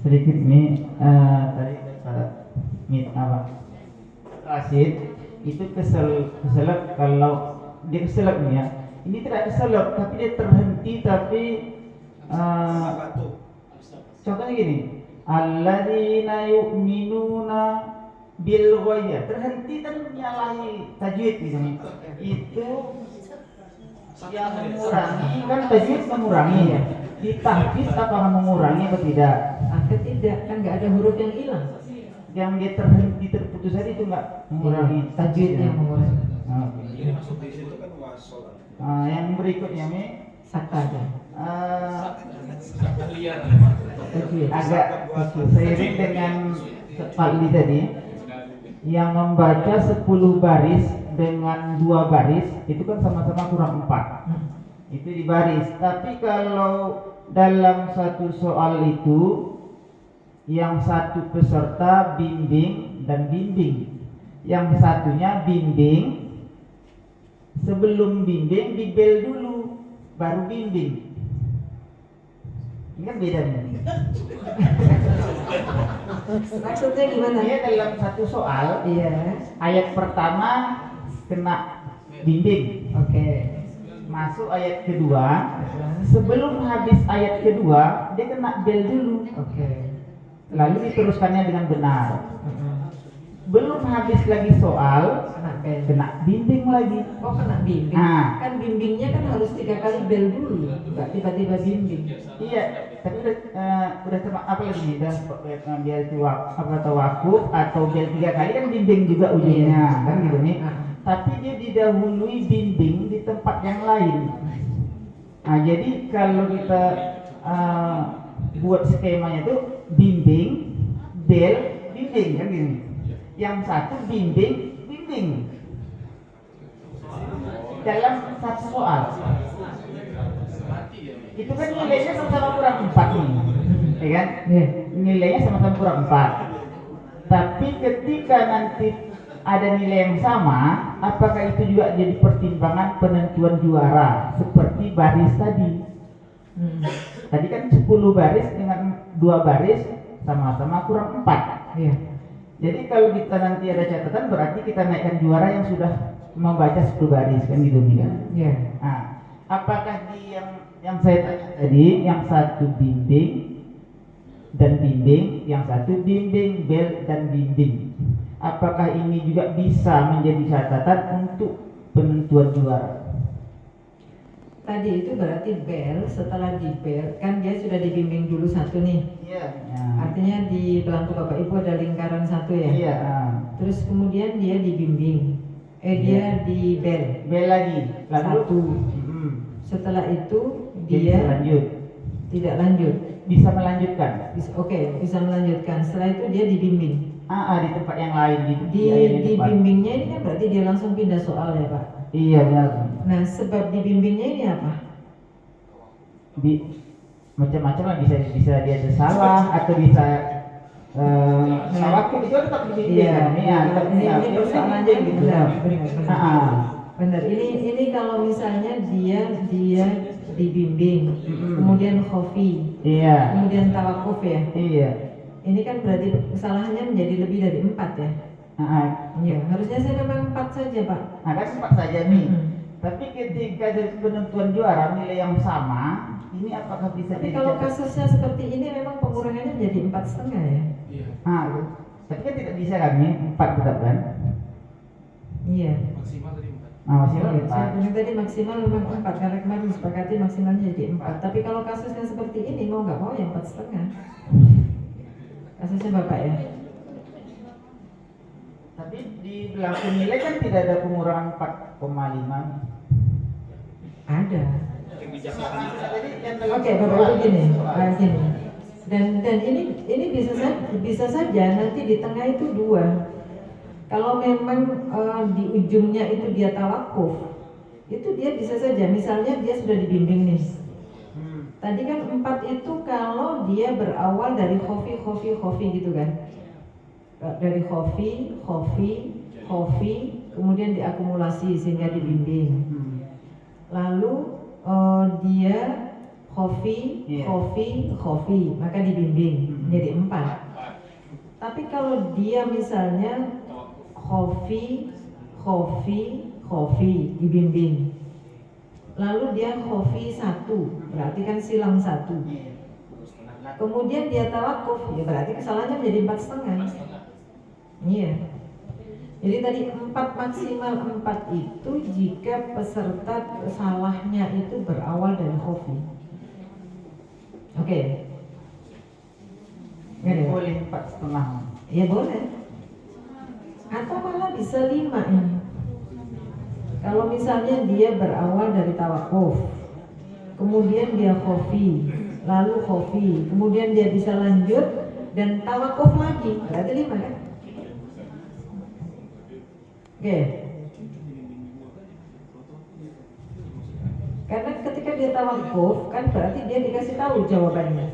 Sedikit nih tadi Rasid itu keselak kalau dia keselak nih ya. Ini tidak keselak tapi dia terhenti tapi contohnya gini, alladzina yu'minuna bil ghaib, terhenti dan menyalahi tajwid gitu. Itu yang mengurangi kan tajwid mengurangi ya. Di tahfiz apakah mengurangi atau tidak? Tidak, kan nggak ada huruf yang hilang. Yang dia terhenti terputus tadi itu nggak mengurangi tajwidnya mengurangi. Ini masuk di situ kan wasol. Yang berikutnya nih sakta agak seiring dengan Fadli tadi yang membaca 10 baris dengan 2 baris itu kan sama-sama kurang 4. Itu di baris. Tapi kalau dalam satu soal itu yang satu peserta bimbing dan bimbing, yang satunya bimbing, sebelum bimbing dibel dulu baru bimbing. Ini kan beda nih. Maksudnya gimana? Dia dalam satu soal, iya. Ayat pertama kena bimbing. Oke. Masuk ayat kedua, sebelum habis ayat kedua dia kena bel dulu. Oke. Lalu diteruskannya dengan benar. Belum habis lagi soal, kena bimbing lagi. Oh, kena bimbing. Kan bimbingnya kan harus 3 kali bel dulu, nggak tiba-tiba bimbing. Iya, tapi udah apa lagi? Udah biar tawakuf atau bel 3 kali kan bimbing juga ujungnya, kan gitu nih. Tapi dia didahului bimbing di tempat yang lain. Nah, jadi kalau kita buat skemanya itu bimbing, bel, bimbing kan gini. Yang satu bimbing, bimbing dalam satu soal. Itu kan nilainya sama-sama kurang 4 nih, ya kan? Nilainya sama-sama kurang 4. Tapi ketika nanti ada nilai yang sama, apakah itu juga jadi pertimbangan penentuan juara seperti baris tadi? Tadi kan 10 baris dengan 2 baris sama-sama kurang 4. Iya. Jadi kalau kita nanti ada catatan berarti kita naikkan juara yang sudah membaca 10 baris kan gitu kan? Iya. Nah, apakah di Yang saya tanya tadi, yang satu bimbing dan bimbing, yang satu bimbing, bel dan bimbing. Apakah ini juga bisa menjadi catatan untuk penentuan juara? Tadi itu berarti bel, setelah di bel kan dia sudah dibimbing dulu satu nih. Iya. Artinya di belangku Bapak Ibu ada lingkaran satu ya. Iya. Terus kemudian dia dibimbing. Dia di bel. Bel lagi. Lalu Satu. Setelah itu dia lanjut. Tidak lanjut. Bisa melanjutkan. Oke, bisa melanjutkan. Setelah itu dia dibimbing. Di tempat yang lain di bimbingnya ini kan berarti dia langsung pindah soal ya Pak. Iya benar. Nah sebab dibimbingnya ini apa? Macam-macam lah, bisa dia salah atau bisa waktu itu tetap dibimbing. Ini persoalannya gitu. Benar. Ini kalau misalnya dia dibimbing, kemudian khofi, kemudian tawakuf ya. Iya. Ini kan berarti kesalahannya menjadi lebih dari 4 ya. Iya, harusnya saya memang 4 saja Pak. Kan 4 saja nih. Tapi ketika dari penentuan juara nilai yang sama, ini apakah bisa? Tapi kalau kasusnya seperti ini memang pengurangannya menjadi 4,5 ya. Iya. Tapi kan tidak bisa kan nih 4 tetap kan? Iya. Maksimal tadi 4. Maksimal 4. Saya bilang tadi maksimal memang 4 karena kemarin disepakati maksimalnya jadi 4. Tapi kalau kasusnya seperti ini mau nggak mau ya 4,5. Kasusnya Bapak ya. Tapi di belangku nilai kan tidak ada pengurangan 4,5. Ada. Kebijaksanaan. Oke, Bapak Ibu gini. Dan ini bisa saja nanti di tengah itu 2. Kalau memang di ujungnya itu dia tawakuf, itu dia bisa saja. Misalnya dia sudah dibimbing nih. Tadi kan 4 itu kalau dia berawal dari khofi gitu kan. Dari khofi, kemudian diakumulasi sehingga dibimbing. Lalu dia khofi, maka dibimbing jadi 4. Tapi kalau dia misalnya khofi, dibimbing. Lalu dia khofi 1, berarti kan silang 1. Kemudian dia tawakuf, ya berarti kesalahannya menjadi 4,5. Iya. Jadi tadi 4 maksimal 4 itu jika peserta salahnya itu berawal dari khofi. Oke. Boleh 4,5. Ya boleh. Atau malah bisa 5 ini. Kalau misalnya dia berawal dari tawakuf, kemudian dia khofi, lalu khofi, kemudian dia bisa lanjut dan tawakuf lagi, berarti 5 kan? Oke. Karena ketika dia tawakuf kan berarti dia dikasih tahu jawabannya.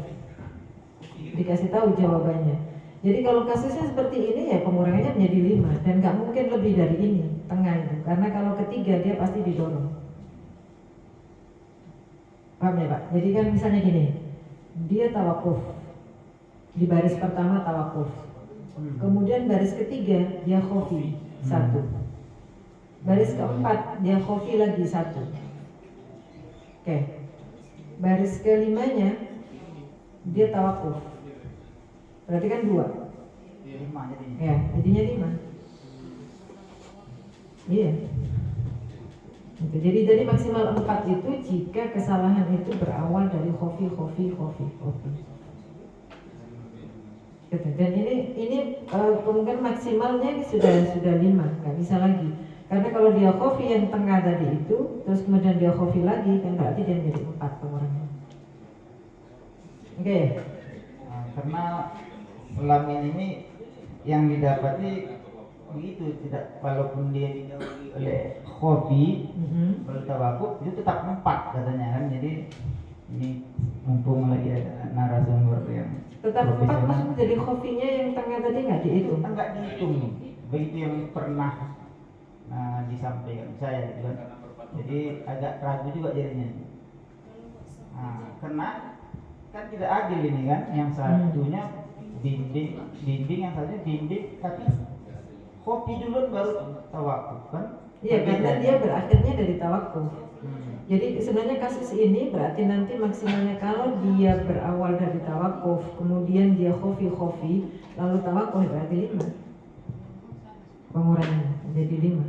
Jadi kalau kasusnya seperti ini ya pengurangannya menjadi 5 dan nggak mungkin lebih dari ini tengah itu. Karena kalau ketiga dia pasti didorong. Paham ya Pak? Jadi kan misalnya gini, dia tawakuf di baris pertama tawakuf, kemudian baris ketiga dia khofi 1, baris keempat dia khofi lagi 1. Oke, baris kelimanya dia tawakuf. Berarti kan 2. Ya, jadinya 5. Iya. Jadi maksimal 4 itu jika kesalahan itu berawal dari khofi. Dan ini kemungkinan maksimalnya sudah 5, nggak bisa lagi. Karena kalau dia khofi yang tengah tadi itu, terus kemudian dia khofi lagi, kan berarti dia menjadi 4 pengurangannya. Oke. Karena selama ini yang didapati begitu, tidak, walaupun dia dijauhi oleh khofi, kalau tawakuf itu tetap 4 katanya kan. Jadi ini mumpung lagi ada narasumber yang tetap 4 maksudnya jadi khofinya yang tengah tadi nggak dihitung? Nggak dihitung, begitu yang pernah disampaikan saya gitu kan. Jadi agak ragu juga jadinya. Karena kan tidak adil ini kan, yang satunya bimbing, yang satunya bimbing tapi khofi duluan baru tawakuf kan. Iya, karena dia berakhirnya dari tawakuf. Jadi sebenarnya kasus ini berarti nanti maksimalnya kalau dia berawal dari tawakuf, kemudian dia khofi, lalu tawakuf berarti 5. Pengurangannya menjadi 5.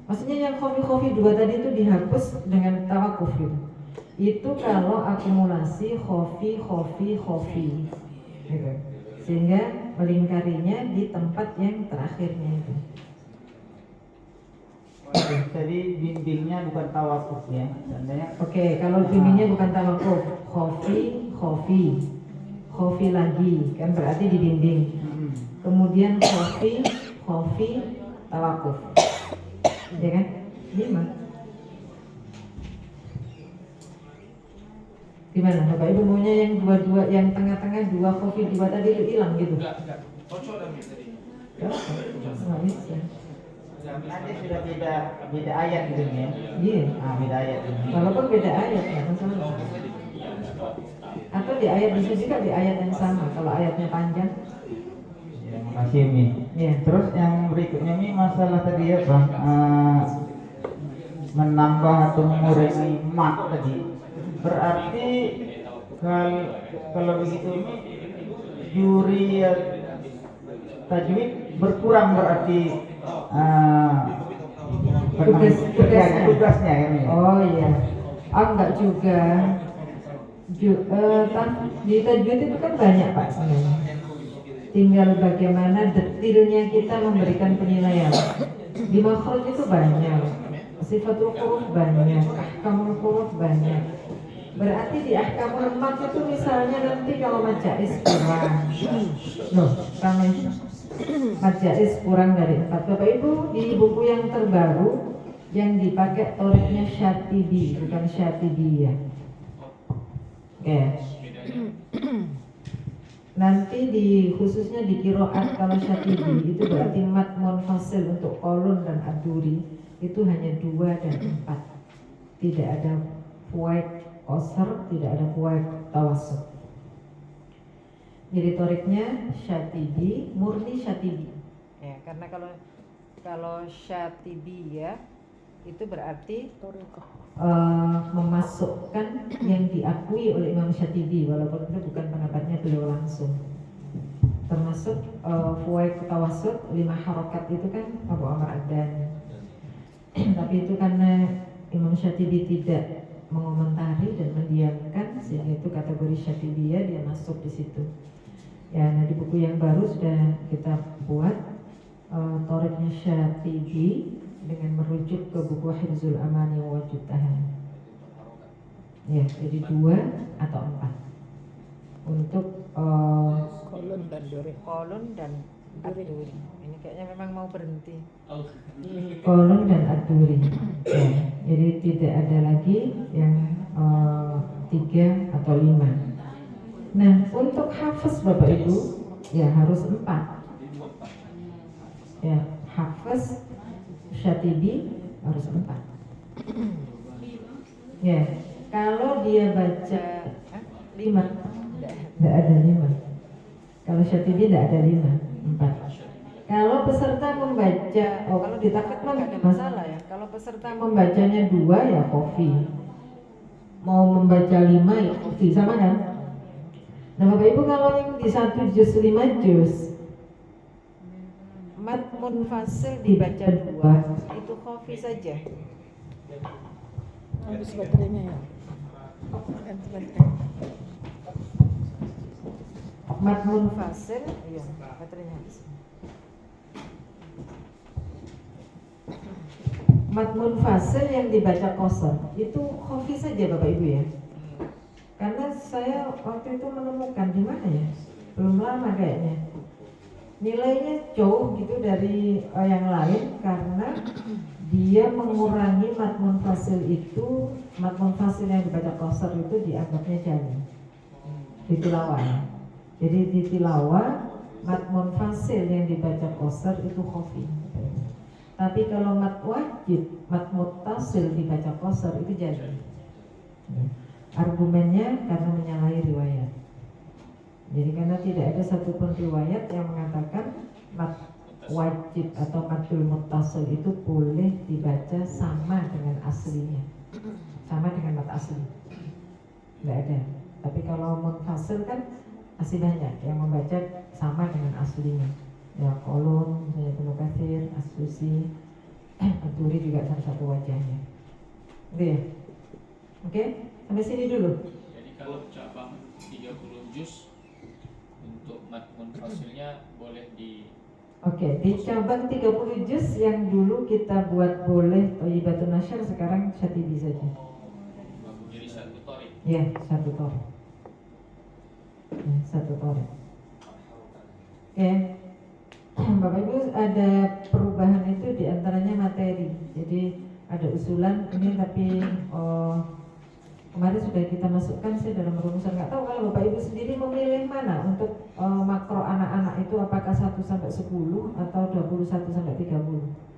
Maksudnya yang khofi 2 tadi itu dihapus dengan tawakuf gitu. Itu kalau akumulasi khofi gitu. Sehingga melingkarinya di tempat yang terakhirnya itu. Jadi bimbingnya bukan tawakuf ya. Oke, kalau bimbingnya bukan tawakuf, khofi lagi kan berarti dibimbing. Kemudian khofi tawakuf. Ya kan? 5. Gimana Bapak Ibu maunya yang dua yang tengah-tengah 2 khofi 2 tadi itu hilang gitu? Enggak. Cocok dan tadi. Nggak bisa. Nanti sudah beda ayat gitu ya. Iya. Beda ayat. Walaupun beda ayat ya masalah. Atau di ayat bisa juga di ayat yang sama kalau ayatnya panjang. Ya, makasih Mi. Ya. Terus yang berikutnya Mi masalah tadi ya Bang, menambah atau mengurangi mat tadi. Berarti kalau begitu Mi juri tajwid berkurang berarti tugasnya ya Mi. Oh iya. Enggak juga. Di tajwid itu kan banyak Pak sebenarnya. Tinggal bagaimana detailnya kita memberikan penilaian. Di makhraj itu banyak, sifatul huruf banyak, ahkamul huruf banyak. Berarti di ahkamul mat itu misalnya nanti kalau majais kurang, majais kurang dari 4. Bapak Ibu di buku yang terbaru yang dipakai toriknya Syatibi bukan Syatibiyah. Oke. Nanti khususnya di qiraat kalau Syatibi itu berarti mat munfasil untuk qalun dan aduri itu hanya 2 dan 4. Tidak ada fuwaid qasr, tidak ada fuwaid tawassut. Jadi toriknya Syatibi, murni Syatibi. Ya, karena kalau Syatibi ya itu berarti memasukkan yang diakui oleh Imam Syatibi walaupun itu bukan pendapatnya beliau langsung. Termasuk fuwaid tawassut 5 harokat itu kan Abu Amr Ad-Dani. Tapi itu karena Imam Syatibi tidak mengomentari dan mendiamkan sehingga itu kategori Syatibiyah dia masuk di situ. Ya, nah di buku yang baru sudah kita buat toriknya Syatibi dengan merujuk ke buku Hifzul Amani wa Wajutahan. Ya, jadi 2 atau 4 untuk kolon dan aduri. Ini kayaknya memang mau berhenti. Kolon dan aduri. Ya, jadi tidak ada lagi yang 3 atau 5. Nah, untuk hafaz Bapak Ibu ya harus 4. Ya, hafaz Syatibi harus 4. Ya, kalau dia baca 5, tidak ada 5. Kalau Syatibi tidak ada 5, 4. Kalau peserta membaca, kalau di takat mah nggak ada masalah ya. Kalau peserta membacanya 2 ya khofi. Mau membaca 5 ya khofi, sama kan? Nah Bapak Ibu kalau yang di 1 juz 5 juz mat munfasil dibaca 2 itu khofi saja. Habis baterainya ya. Ganti baterai. Mat munfasil, iya baterainya habis. Mat munfasil yang dibaca qasar itu khofi saja Bapak Ibu ya. Karena saya waktu itu menemukan di mana ya? Belum lama kayaknya. Nilainya jauh gitu dari yang lain karena dia mengurangi mat munfasil itu, mat munfasil yang dibaca qasar itu dianggapnya jali di tilawah. Jadi di tilawah mat munfasil yang dibaca qasar itu khofi. Tapi kalau mat wajib, mat muttasil dibaca qasar itu jali. Argumennya karena menyalahi riwayat. Jadi karena tidak ada satupun riwayat yang mengatakan mat wajib atau matul muttasil itu boleh dibaca sama dengan aslinya. sama dengan mat asli, nggak ada. Tapi kalau munfasil kan masih banyak yang membaca sama dengan aslinya. Ya Kolon, misalnya Ibnu Katsir, As-Susi, At-Turi juga salah satu wajahnya. Gitu ya. Oke, sampai sini dulu. Jadi kalau cabang 30 juz untuk mat munfasilnya boleh di Oke, di cabang 30 juz yang dulu kita buat boleh Thayyibatun Nasyr, sekarang Syatibi saja. jadi satu torik. Ya, satu torik. Ya, satu torik. Oke. Bapak Ibu, ada perubahan itu diantaranya materi. Jadi ada usulan ini, tapi kemarin sudah kita masukkan sih dalam rumusan. Nggak tahu kalau Bapak Ibu sendiri memilih mana untuk makro anak-anak itu, apakah 1 sampai 10 atau 21 sampai 30.